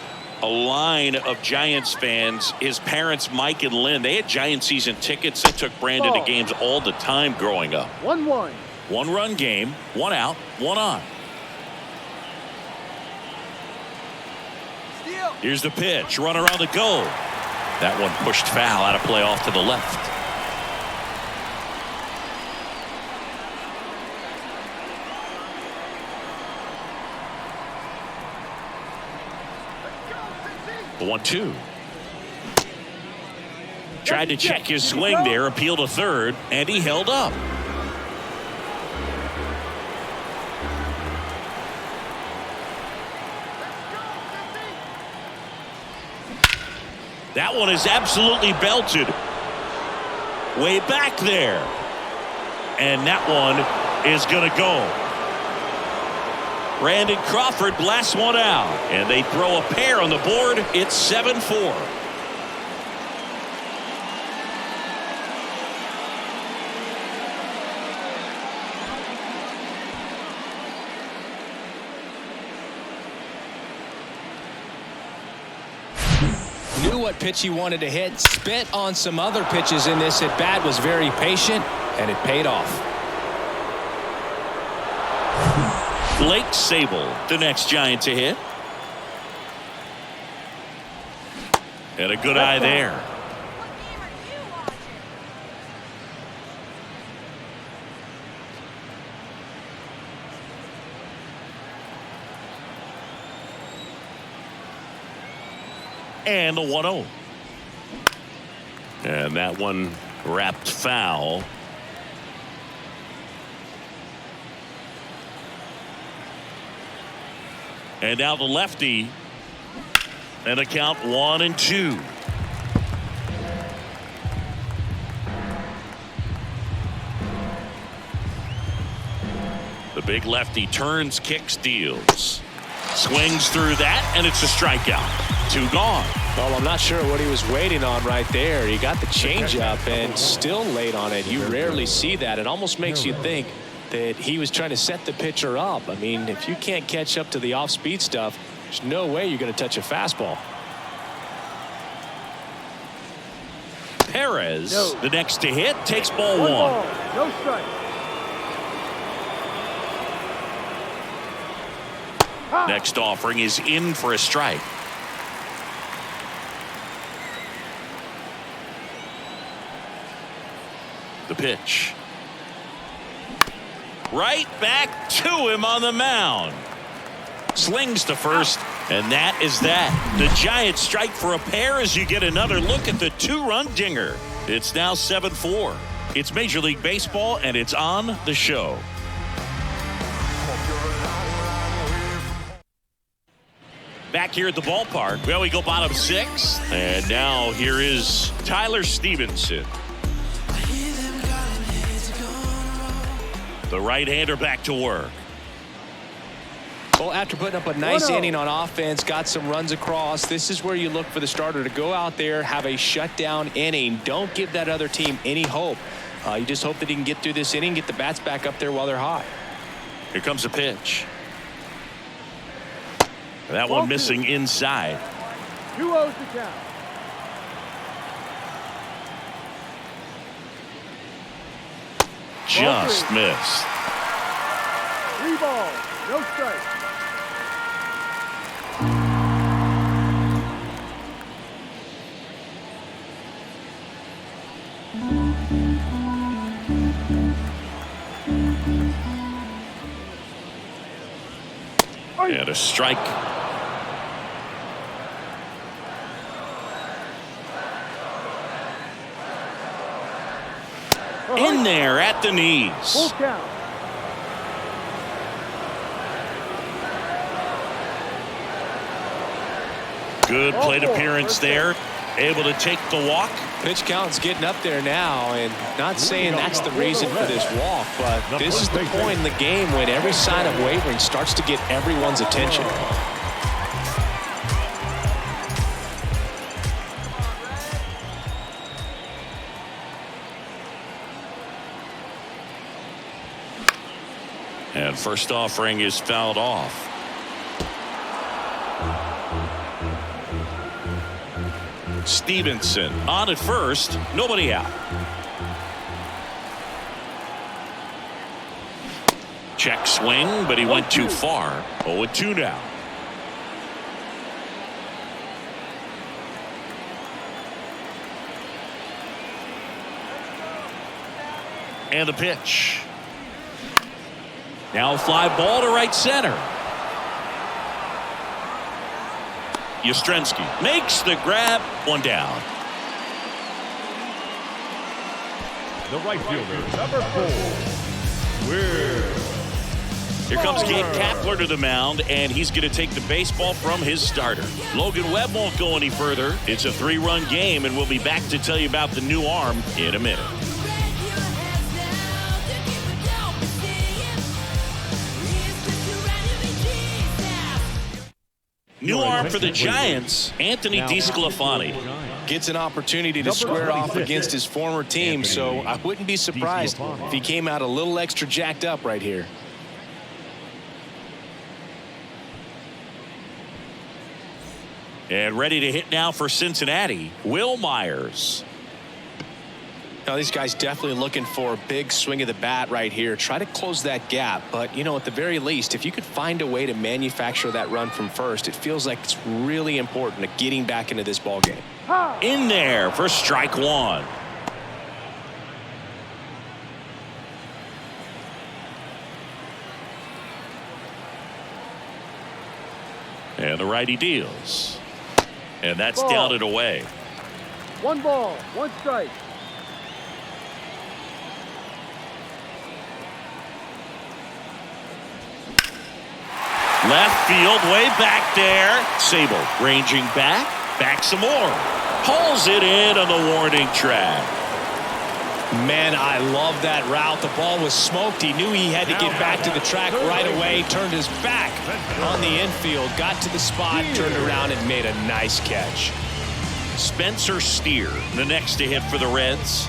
Speaker 1: a line of Giants fans. His parents, Mike and Lynn, they had Giant season tickets. They took Brandon to games all the time growing up.
Speaker 5: 1-1.
Speaker 1: 1-run game, 1 out, 1 on. Here's the pitch. Runner on the go. That one pushed foul, out of play off to the left. The 1-2. Tried to check his swing there, appealed to third, and he held up. That one is absolutely belted. Way back there. And that one is going to go. Brandon Crawford blasts one out. And they throw a pair on the board. It's 7-4.
Speaker 2: Knew what pitch he wanted to hit, spit on some other pitches in this at bat, was very patient, and it paid off.
Speaker 1: Blake Sable, the next Giant to hit. And a good eye there. And the 1-0. And that one wrapped foul. And now the lefty. And a count 1-2. The big lefty turns, kicks, deals. Swings through that, and it's a strikeout. 2 gone.
Speaker 2: Well, I'm not sure what he was waiting on right there. He got the changeup and still late on it. You rarely see that. It almost makes you think that he was trying to set the pitcher up. I mean, if you can't catch up to the off-speed stuff, there's no way you're going to touch a fastball.
Speaker 1: Perez, the next to hit, takes ball 1.
Speaker 5: No strike.
Speaker 1: Next offering is in for a strike. The pitch. Right back to him on the mound. Slings to first, and that is that. The Giants strike for a pair as you get another look at the 2-run dinger. It's now 7-4. It's Major League Baseball, and it's on the show. Back here at the ballpark, well, we go bottom 6. And now here is Tyler Stevenson. The right-hander back to work.
Speaker 2: Well, after putting up a nice inning on offense, got some runs across, this is where you look for the starter to go out there, have a shutdown inning. Don't give that other team any hope. You just hope that he can get through this inning, get the bats back up there while they're hot.
Speaker 1: Here comes a pitch. That one missing inside.
Speaker 5: 2-0 to count.
Speaker 1: Just missed.
Speaker 5: 3 balls, no strikes.
Speaker 1: And a strike. In there at the
Speaker 5: Full
Speaker 1: knees.
Speaker 5: count.
Speaker 1: Good plate
Speaker 5: Ball four,
Speaker 1: appearance
Speaker 5: first
Speaker 1: there. Able to take the walk.
Speaker 2: Pitch count's getting up there now, and not saying that's the reason for this walk, but this is the point in the game when every sign of wavering starts to get everyone's attention.
Speaker 1: And first offering is fouled off. Stevenson on at first, nobody out. Check swing, but he went too far. 0-2 now. And the pitch. Now a fly ball to right center. Yastrzemski makes the grab. One down.
Speaker 3: The right fielder, number 4, Weir.
Speaker 1: Here comes Gabe Kapler to the mound, and he's going to take the baseball from his starter. Logan Webb won't go any further. It's a 3-run game, and we'll be back to tell you about the new arm in a minute. New arm for the Giants, Anthony DeSclafani.
Speaker 2: Gets an opportunity to square off against his former team, so I wouldn't be surprised if he came out a little extra jacked up right here.
Speaker 1: And ready to hit now for Cincinnati, Will Myers.
Speaker 2: Now these guys definitely looking for a big swing of the bat right here. Try to close that gap, but you know, at the very least, if you could find a way to manufacture that run from first, it feels like it's really important to getting back into this ball game.
Speaker 1: In there for strike one. And the righty deals. And that's
Speaker 5: Ball.
Speaker 1: down and away.
Speaker 5: 1 ball, 1 strike.
Speaker 1: Left field, way back there. Sable ranging back some more. Pulls it in on the warning track.
Speaker 6: Man, I love that route. The ball was smoked. He knew he had to get back to the track right away. Turned his back on the infield. Got to the spot, turned around, and made a nice catch.
Speaker 1: Spencer Steer, the next to hit for the Reds.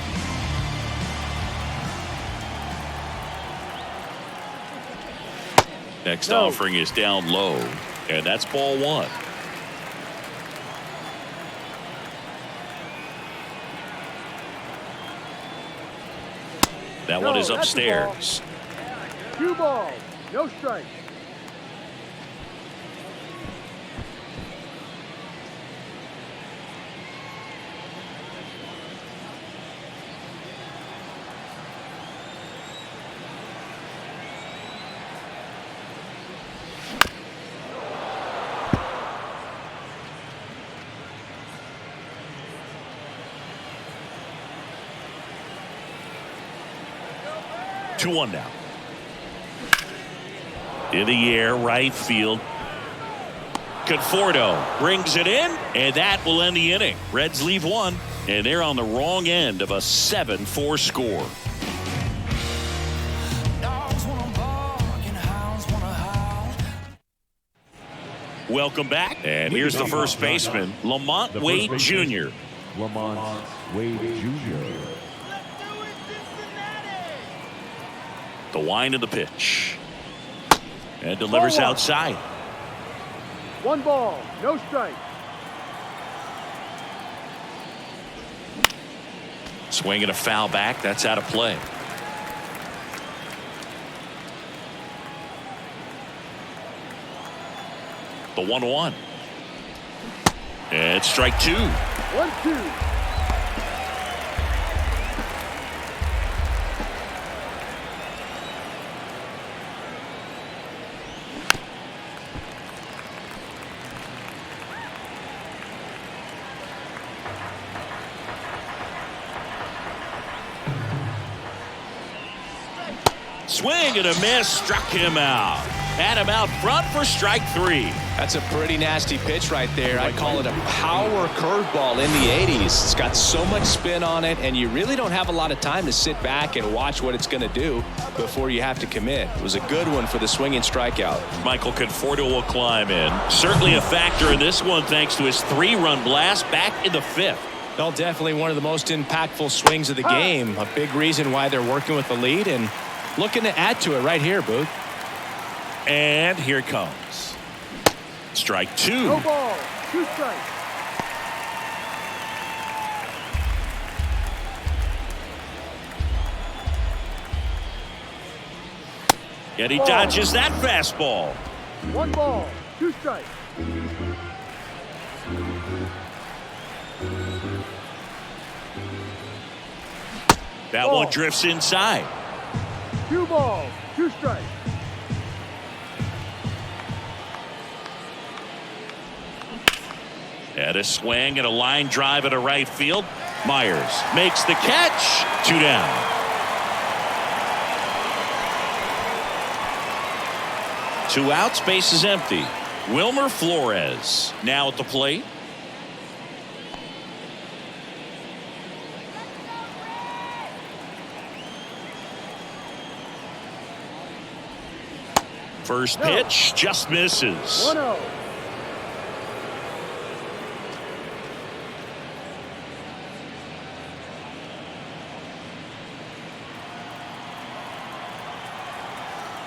Speaker 1: Next offering is down low, and that's ball 1. That one is upstairs.
Speaker 5: 2 balls, no strikes.
Speaker 1: Two one now. In the air, right field. Conforto brings it in, and that will end the inning. Reds leave 1, and they're on the wrong end of a 7-4 score. Welcome back, and here's the first baseman, Lamont Wade Jr.
Speaker 3: Lamont Wade Jr.
Speaker 1: The wind of the pitch. And delivers outside.
Speaker 5: 1 ball, no strike.
Speaker 1: Swinging a foul back. That's out of play. The 1-1. And strike 2.
Speaker 5: 1-2.
Speaker 1: swing and a miss. Struck him out. Had him out front for strike 3.
Speaker 2: That's a pretty nasty pitch right there. I call it a power curveball in the 80s. It's got so much spin on it, and you really don't have a lot of time to sit back and watch what it's going to do before you have to commit. It was a good one for the swinging strikeout.
Speaker 1: Michael Conforto will climb in. Certainly a factor in this one thanks to his 3-run blast back in the 5th.
Speaker 2: Well, definitely one of the most impactful swings of the game. A big reason why they're working with the lead and looking to add to it right here, Boog.
Speaker 1: And here it comes. Strike 2.
Speaker 5: No ball. 2 strikes.
Speaker 1: And he dodges that fastball.
Speaker 5: 1 ball. 2 strikes.
Speaker 1: That one drifts inside.
Speaker 5: 2 balls. 2 strikes.
Speaker 1: And a swing and a line drive at a right field. Myers makes the catch. 2 down. Two outs, base is empty. Wilmer Flores now at the plate. First pitch just misses.
Speaker 5: 1-0.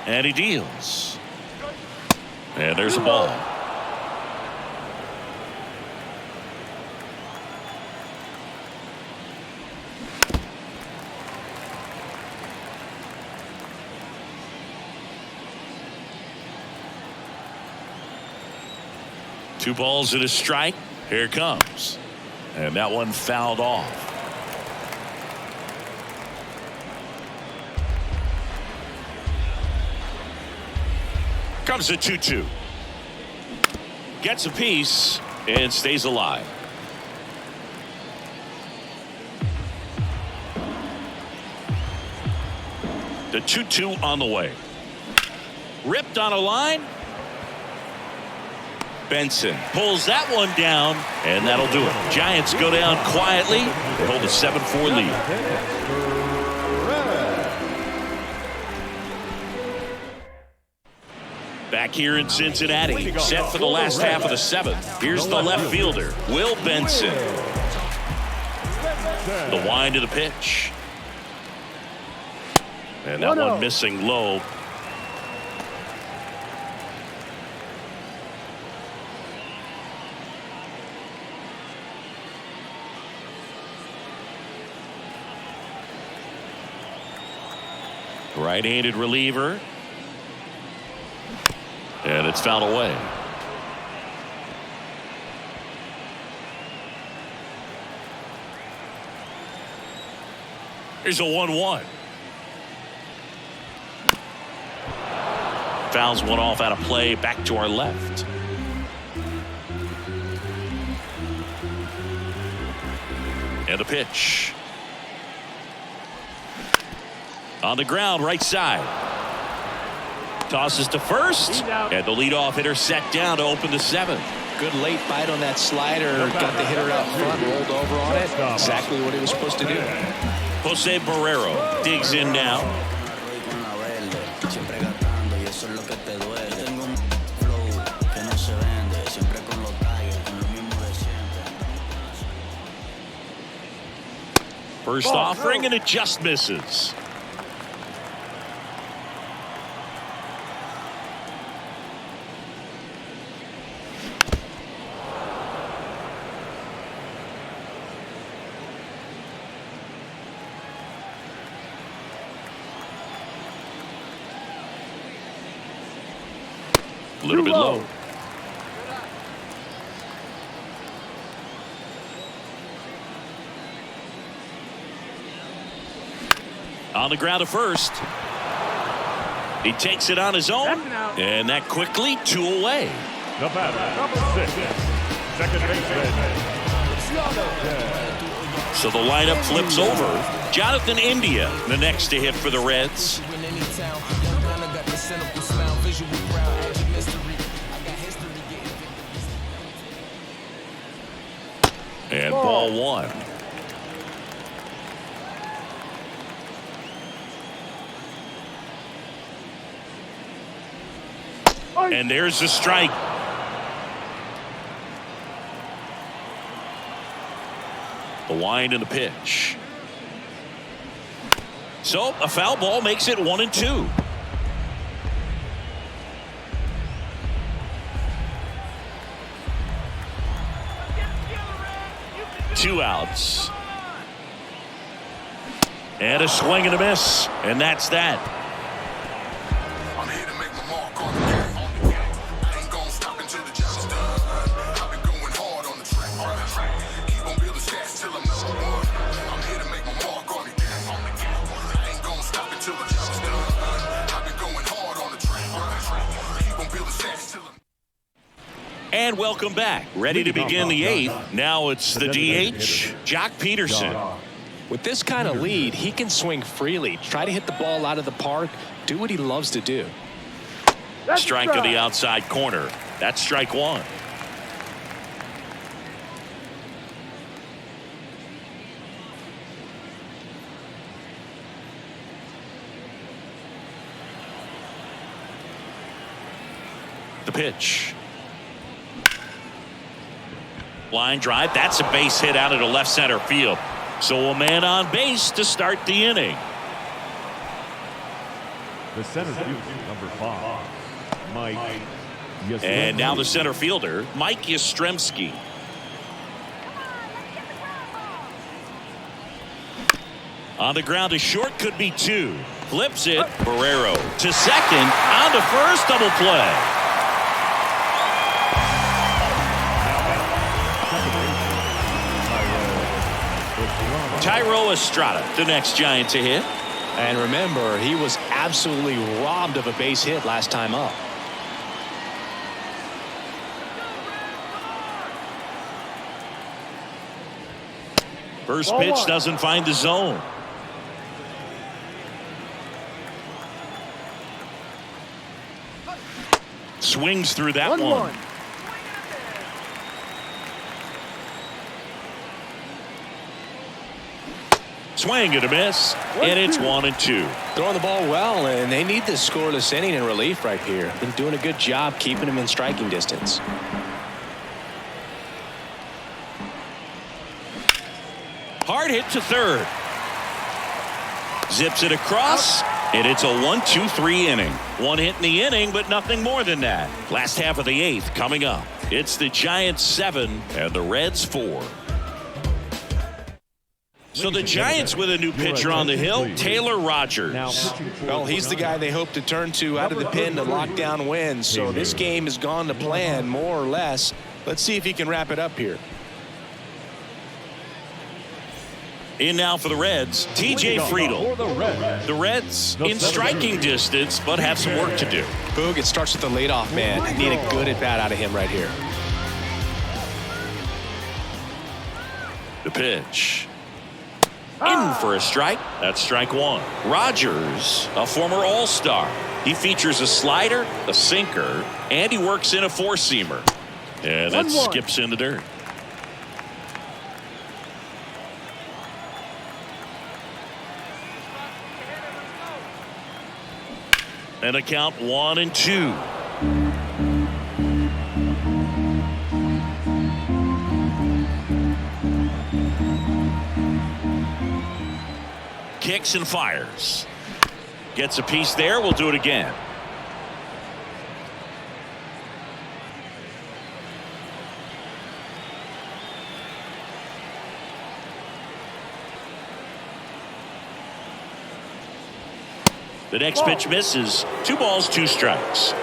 Speaker 1: And he deals. And there's a ball. Two balls and a strike. Here it comes. And that one fouled off. Comes a 2-2. Gets a piece and stays alive. The 2-2 on the way. Ripped on a line. Benson pulls that one down, and that'll do it. Giants go down quietly. They hold a 7-4 lead. Back here in Cincinnati, set for the last half of the 7th. Here's the left fielder, Will Benson. The wind of the pitch. And that one missing low. Right-handed reliever. And it's fouled away. Here's a 1-1. Fouls one off out of play, back to our left. And the pitch. On the ground, right side. Tosses to first, and the leadoff hitter set down to open the 7th.
Speaker 2: Good late bite on that slider. Got the hitter out front, rolled over on it. Exactly what he was supposed to do.
Speaker 1: Jose Barrero digs in now. First offering, and it just misses. A little bit low. On the ground to first. He takes it on his own, and that quickly 2 away.
Speaker 3: The batter, number 6, second baseman.
Speaker 1: So the lineup flips over. Jonathan India, the next to hit for the Reds.
Speaker 8: town. Young gunner got the cynical smile, visual crowd, edge of mystery. I got history getting victories.
Speaker 1: And ball one. And there's the strike. The wind and the pitch. So a foul ball makes it 1-2. Two outs. And a swing and a miss. And that's that.
Speaker 9: I'm here to make my mark on the game. I ain't gonna stop until the job is done. I've been going hard on the track. Keep on building stats till I'm number one. I'm here to make my mark on the game. I ain't gonna stop until the job is done. I've been going hard on the track. Keep on building stats till I'm.
Speaker 1: And welcome back. Ready to begin the eighth. Now it's the DH, Jock Peterson.
Speaker 6: With this kind of lead, he can swing freely, try to hit the ball out of the park, do what he loves to do.
Speaker 1: Strike to the outside corner. That's strike one. The pitch. Line drive. That's a base hit out into left center field. So a man on base to start the inning.
Speaker 3: The center fielder, number 5, Mike Yastrzemski.
Speaker 1: And now the center fielder, Mike Yastrzemski. On the ground to short, could be two. Flips it. Barrero to second. On to first, double play. Tyro Estrada, the next Giant to hit.
Speaker 6: And remember, he was absolutely robbed of a base hit last time up.
Speaker 1: First pitch doesn't find the zone. Swings through that one. Swing and a miss, and it's 1-2.
Speaker 6: Throwing the ball well, and they need this scoreless inning in relief right here. Been doing a good job keeping him in striking distance.
Speaker 1: Hard hit to third. Zips it across, and it's a 1-2-3 inning. One hit in the inning, but nothing more than that. Last half of the eighth coming up. It's the Giants 7 and the Reds 4. So the Giants with a new pitcher on the hill, Taylor Rogers.
Speaker 2: Well, he's the guy they hope to turn to out of the pen to lock down wins. So this game has gone to plan, more or less. Let's see if he can wrap it up here.
Speaker 1: In now for the Reds, TJ Friedl. The Reds in striking distance, but have some work to do.
Speaker 2: Boog, it starts with the leadoff man. Need a good at-bat out of him right here.
Speaker 1: The pitch. In for a strike. That's strike one. Rogers, a former All-Star. He features a slider, a sinker, and he works in a four-seamer. And that skips in the dirt. And a count 1-2. Kicks and fires. Gets a piece there. We'll do it again. The next pitch misses. 2 balls, 2 strikes.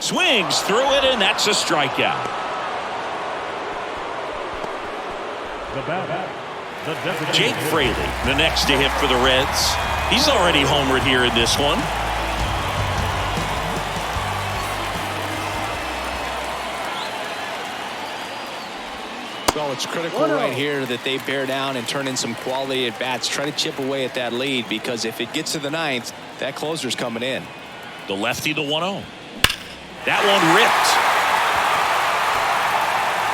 Speaker 1: Swings through it, and that's a strikeout. Jake Fraley, the next to hit for the Reds. He's already homered here in this one.
Speaker 2: Well, Well, it's critical right here that they bear down and turn in some quality at bats. Try to chip away at that lead, because if it gets to the ninth, that closer's coming in.
Speaker 1: The lefty, the 1-0. That one ripped.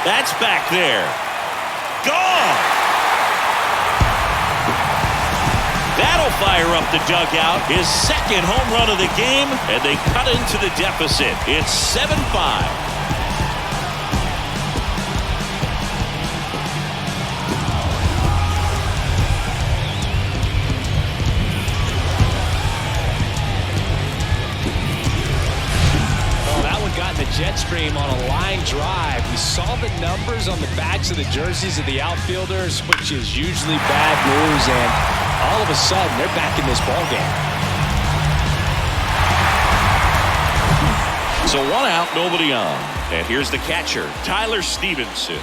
Speaker 1: That's back there. Gone. That'll fire up the dugout. His second home run of the game, and they cut into the deficit. It's 7-5.
Speaker 6: Jet stream on a line drive. We saw the numbers on the backs of the jerseys of the outfielders, which is usually bad news, and all of a sudden they're back in this ball game.
Speaker 1: So 1 out, nobody on. And here's the catcher, Tyler Stevenson.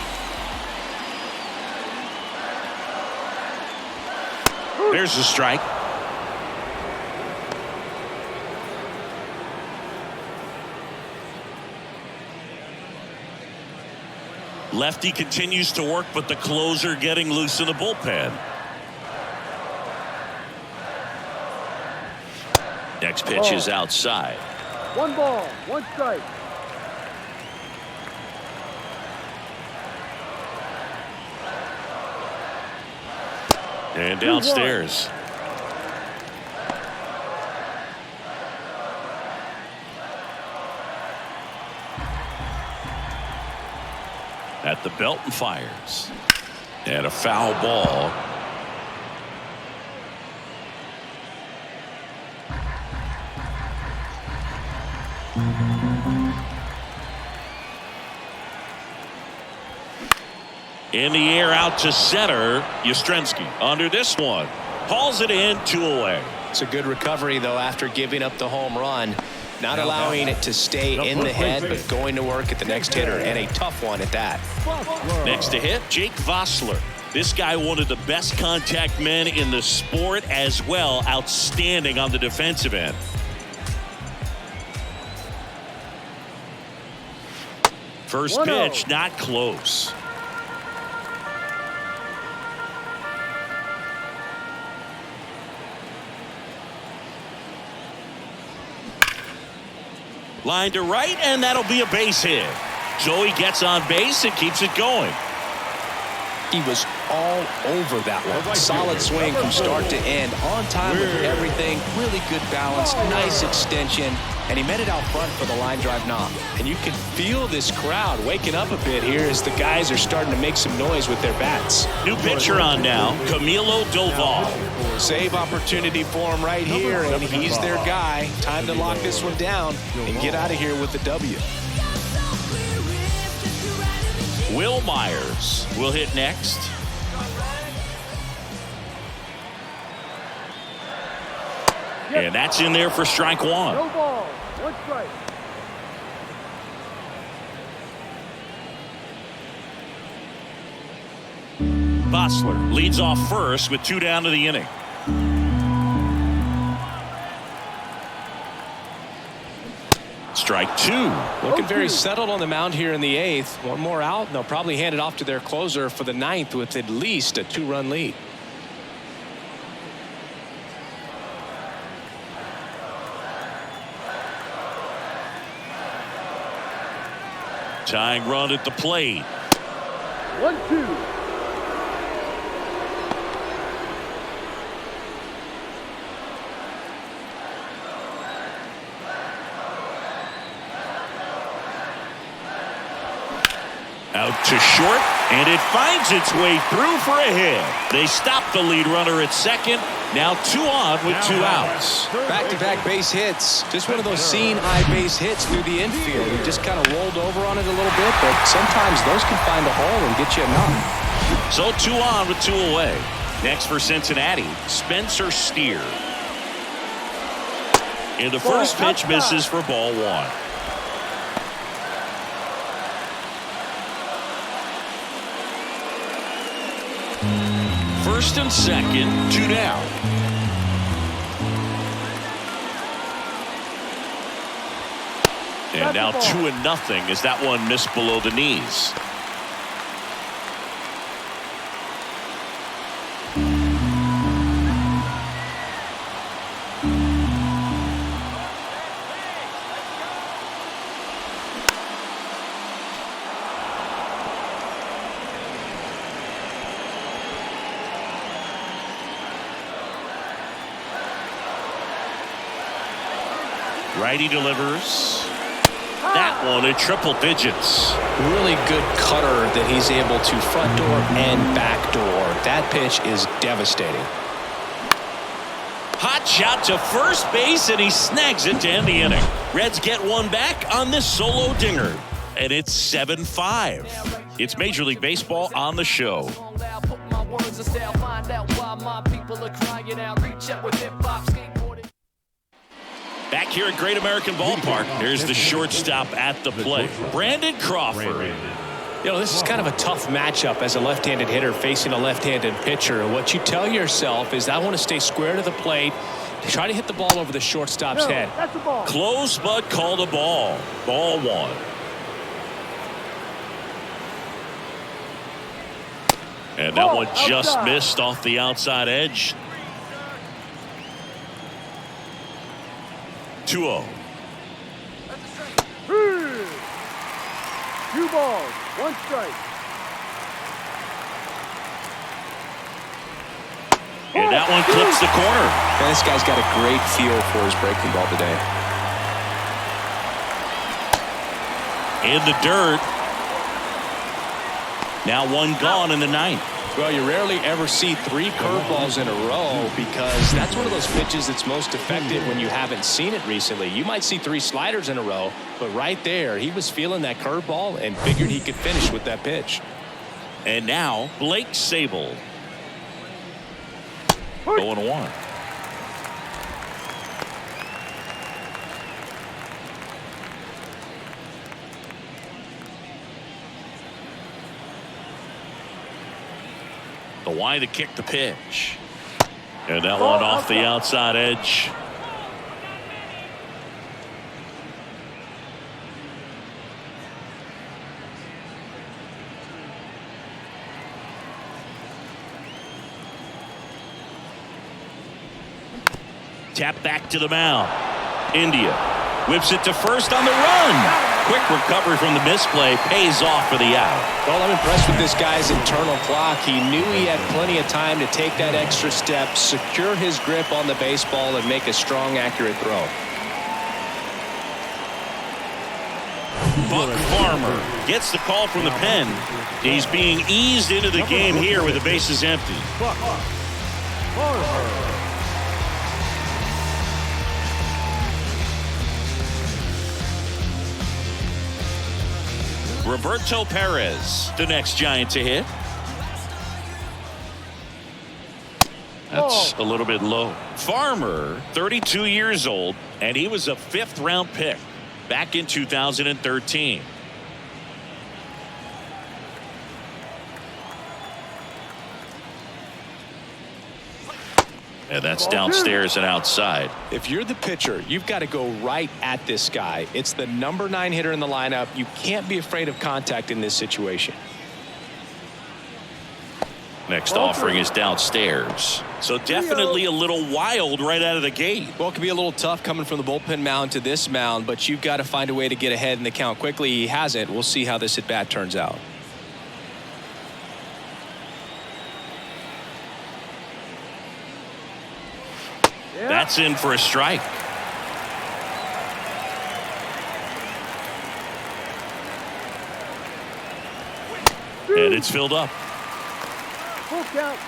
Speaker 1: There's the strike. Lefty continues to work, but the closer getting loose in the bullpen. Next pitch is outside.
Speaker 5: 1 ball, 1 strike.
Speaker 1: And downstairs. At the belt and fires. And a foul ball. In the air out to center. Yastrzemski under this one. Hauls it in, 2 away.
Speaker 2: It's a good recovery, though, after giving up the home run. Not allowing it to stay in the head, but going to work at the next hitter, and a tough one at that.
Speaker 1: Next to hit, Jake Vossler. This guy, one of the best contact men in the sport as well. Outstanding on the defensive end. First pitch, not close. Line to right, and that'll be a base hit. So he gets on base and keeps it going.
Speaker 2: He was all over that one. Solid swing from start to end. On time with everything. Really good balance. Nice extension. And he met it out front for the line drive knock.
Speaker 6: And you can feel this crowd waking up a bit here as the guys are starting to make some noise with their bats.
Speaker 1: New pitcher on now, Camilo Doval.
Speaker 2: Save opportunity for him right here, and he's their guy. Time to lock this one down and get out of here with the W.
Speaker 1: Will Myers will hit next. And that's in there for strike 1.
Speaker 5: No ball, 1 strike.
Speaker 1: Vossler leads off first with 2 down to the inning. Strike 2.
Speaker 6: Looking very settled on the mound here in the 8th. One more out, and they'll probably hand it off to their closer for the 9th with at least a 2-run lead.
Speaker 1: Tying run at the plate.
Speaker 5: 1-2.
Speaker 1: Out to short, and it finds its way through for a hit. They stop the lead runner at second. Now 2 on with 2 outs.
Speaker 2: Back-to-back base hits. Just one of those seeing-eye base hits through the infield. He just kind of rolled over on it a little bit, but sometimes those can find a hole and get you a knock.
Speaker 1: So 2 on with 2 away. Next for Cincinnati, Spencer Steer. And the first pitch misses for ball 1. First and second, 2 down. And now 2-0 as that one missed below the knees. Righty delivers. That one in triple digits.
Speaker 2: Really good cutter that he's able to front door and back door. That pitch is devastating.
Speaker 1: Hot shot to first base, and he snags it to end the inning. Reds get one back on this solo dinger, and it's 7-5. It's Major League Baseball on the show. Back here at Great American Ballpark, here's the shortstop at the plate, Brandon Crawford.
Speaker 2: You know, this is kind of a tough matchup as a left-handed hitter facing a left-handed pitcher. And what you tell yourself is, I want to stay square to the plate, try to hit the ball over the shortstop's head.
Speaker 5: That's a ball.
Speaker 1: Close, but called a ball. Ball one. And that one just missed off the outside edge. 2-0.
Speaker 5: 2 balls, 1 strike.
Speaker 1: And that one clips the corner.
Speaker 2: Man, this guy's got a great feel for his breaking ball today.
Speaker 1: In the dirt. Now one gone in the ninth.
Speaker 2: Well, you rarely ever see 3 curveballs in a row, because that's one of those pitches that's most effective when you haven't seen it recently. You might see 3 sliders in a row, but right there, he was feeling that curveball and figured he could finish with that pitch.
Speaker 1: And now Blake Sabol. 0-1. The Y to kick the pitch. And that one off the outside edge. Tap back to the mound. India whips it to first on the run. Quick recovery from the misplay, pays off for the out.
Speaker 2: Well, I'm impressed with this guy's internal clock. He knew he had plenty of time to take that extra step, secure his grip on the baseball, and make a strong, accurate throw.
Speaker 1: Buck Farmer gets the call from the pen. He's being eased into the game here with the bases empty.
Speaker 5: Buck Farmer.
Speaker 1: Roberto Perez, the next Giant to hit. That's a little bit low. Farmer, 32 years old, and he was a 5th-round pick back in 2013. And that's downstairs and outside.
Speaker 2: If you're the pitcher, you've got to go right at this guy. It's the number 9 hitter in the lineup. You can't be afraid of contact in this situation.
Speaker 1: Next offering is downstairs. So definitely a little wild right out of the gate.
Speaker 2: Well, it can be a little tough coming from the bullpen mound to this mound, but you've got to find a way to get ahead in the count quickly. He hasn't. We'll see how this at-bat turns out.
Speaker 1: That's in for a strike. And it's filled up.
Speaker 5: Full count.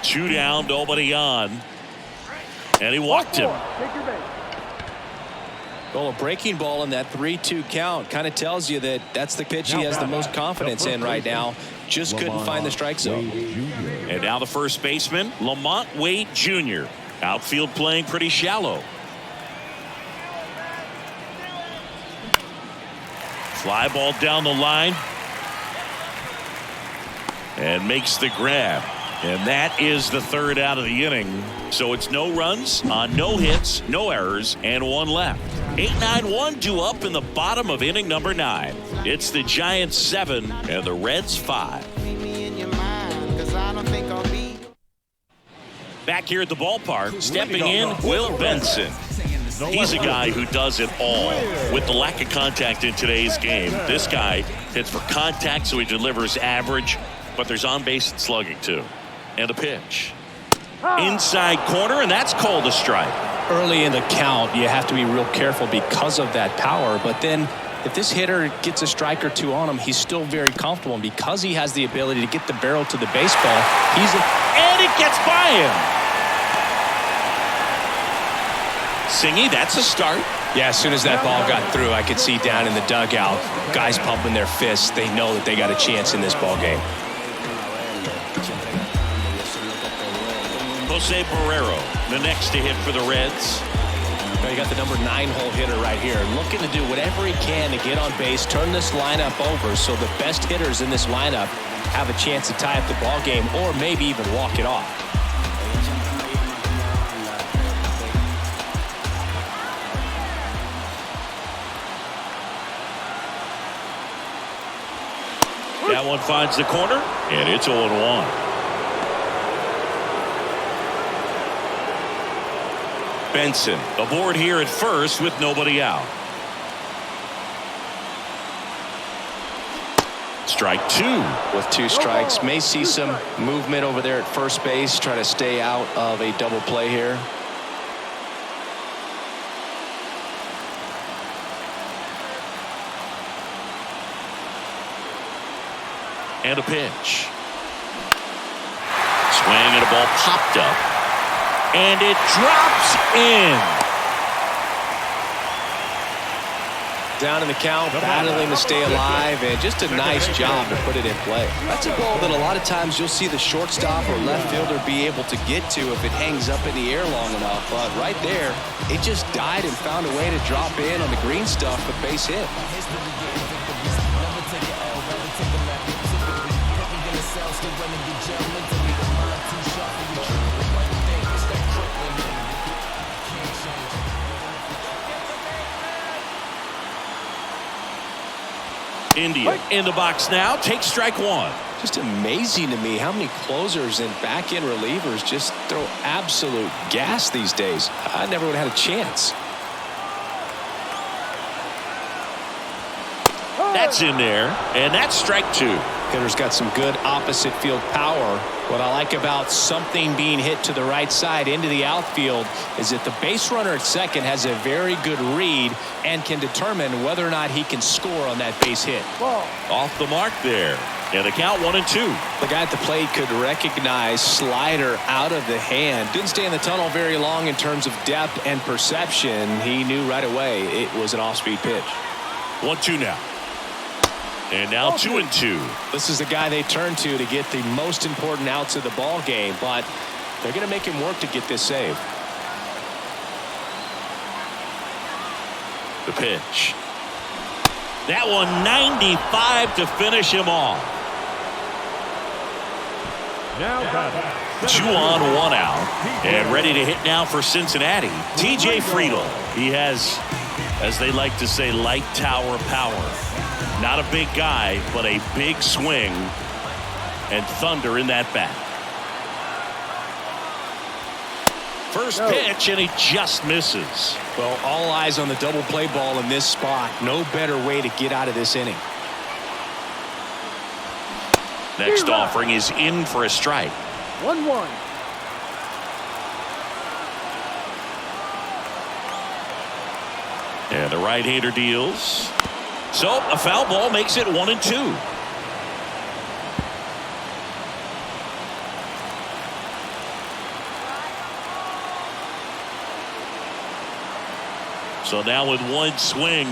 Speaker 1: Two down, nobody on. And he walked him.
Speaker 5: Take your base.
Speaker 2: Well, a breaking ball in that 3-2 count kind of tells you that that's the pitch he has the most confidence in right now. Just couldn't find the strike zone.
Speaker 1: And now the first baseman, Lamont Wade Jr. Outfield playing pretty shallow. Fly ball down the line. And makes the grab. And that is the 3rd out of the inning. So it's no runs on no hits, no errors, and 1 left. 8-9-1 due up in the bottom of inning number 9. It's the Giants 7 and the Reds 5. Back here at the ballpark, stepping in, Will Benson. He's a guy who does it all. With the lack of contact in today's game, this guy hits for contact, so he delivers average, but there's on-base and slugging too. And a pitch. Inside corner, and that's called a strike.
Speaker 6: Early in the count, you have to be real careful because of that power, but then if this hitter gets a strike or two on him, he's still very comfortable, and because he has the ability to get the barrel to the baseball,
Speaker 1: and it gets by him. Singy, that's a start.
Speaker 6: Yeah, as soon as that ball got through, I could see down in the dugout, guys pumping their fists. They know that they got a chance in this ball game.
Speaker 1: Jose Barrero, the next to hit for the Reds.
Speaker 6: You got the number 9 hole hitter right here, looking to do whatever he can to get on base, turn this lineup over so the best hitters in this lineup have a chance to tie up the ball game or maybe even walk it off.
Speaker 1: That one finds the corner, and it's 0-1. Benson aboard here at first with nobody out. Strike 2.
Speaker 2: With 2 strikes, may see some movement over there at first base, try to stay out of a double play here.
Speaker 1: And a pitch. Swing and a ball popped up. And it drops in.
Speaker 2: Down in the count, battling to stay alive, and just a nice job to put it in play. That's a ball that a lot of times you'll see the shortstop or left fielder be able to get to if it hangs up in the air long enough. But right there, it just died and found a way to drop in on the green stuff, a base hit.
Speaker 1: India in the box now, takes strike 1.
Speaker 2: Just amazing to me how many closers and back-end relievers just throw absolute gas these days. I never would have had a chance.
Speaker 1: That's in there, and that's strike 2.
Speaker 6: Hitter's got some good opposite field power. What I like about something being hit to the right side into the outfield is that the base runner at second has a very good read and can determine whether or not he can score on that base hit.
Speaker 1: Off the mark there. And the count 1-2.
Speaker 2: The guy at the plate could recognize slider out of the hand. Didn't stay in the tunnel very long in terms of depth and perception. He knew right away it was an off-speed pitch.
Speaker 1: 1-2 now. And now 2-2.
Speaker 6: This is the guy they turn to get the most important outs of the ball game, but they're going to make him work to get this save.
Speaker 1: The pitch. That one 95 to finish him off.
Speaker 3: Now batting.
Speaker 1: 2 on, 1 out. And ready to hit now for Cincinnati, TJ Friedl. He has, as they like to say, light tower power. Not a big guy, but a big swing and thunder in that bat. First pitch, and he just misses.
Speaker 6: Well, all eyes on the double play ball in this spot. No better way to get out of this inning.
Speaker 1: Next offering is in for a strike.
Speaker 5: 1-1.
Speaker 1: And the right-hander deals. So a foul ball makes it 1-2. So now with one swing,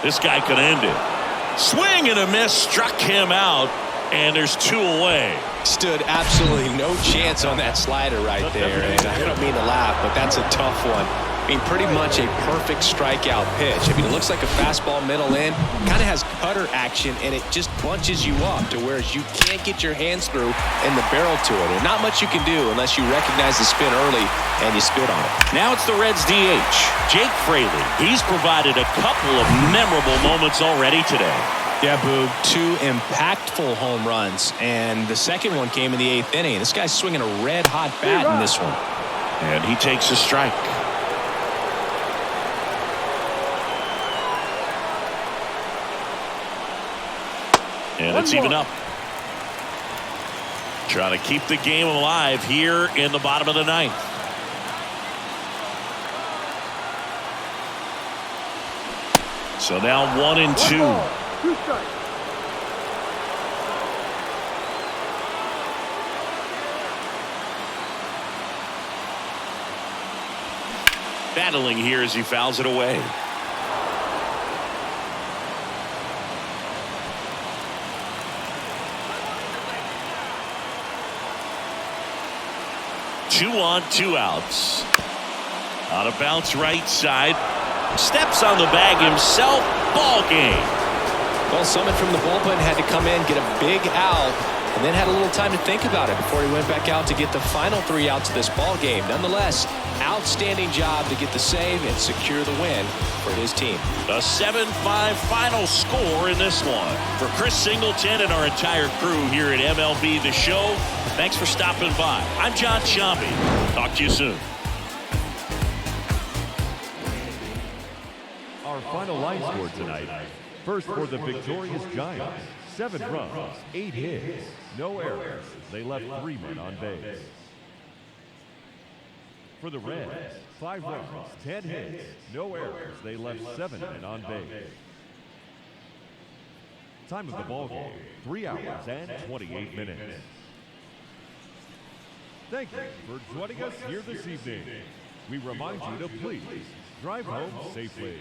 Speaker 1: this guy could end it. Swing and a miss, struck him out, and there's 2 away.
Speaker 2: Stood absolutely no chance on that slider right there, and I don't mean to laugh, but that's a tough one. I mean, pretty much a perfect strikeout pitch. I mean, it looks like a fastball middle in, kind of has cutter action, and it just bunches you up to where you can't get your hands through and the barrel to it. And not much you can do unless you recognize the spin early and you spit on it.
Speaker 1: Now it's the Reds DH, Jake Fraley. He's provided a couple of memorable moments already today.
Speaker 6: Yeah, Boog, 2 impactful home runs, and the second one came in the 8th inning. This guy's swinging a red-hot bat in this one.
Speaker 1: And he takes a strike. And it's even up. Trying to keep the game alive here in the bottom of the ninth. So now 1-2.
Speaker 5: 2 strikes.
Speaker 1: Battling here as he fouls it away. Two on, 2 outs. On a bounce right side. Steps on the bag himself. Ball game.
Speaker 2: Well, someone from the bullpen had to come in, get a big out, and then had a little time to think about it before he went back out to get the final 3 outs of this ball game. Nonetheless, outstanding job to get the save and secure the win for his team.
Speaker 1: A 7-5 final score in this one. For Chris Singleton and our entire crew here at MLB The Show, thanks for stopping by. I'm John Sciambi. Talk to you soon.
Speaker 3: Our final line score tonight. First for the victorious Giants, 7 runs, 8 hits, no errors. They left 3 men on base. For the Reds, 5 runs, 10 hits, no errors. They left 7 men on base. Time of the ball game, 3 hours and 28 minutes. Thank you for joining us here this evening. We remind you to please drive home safely.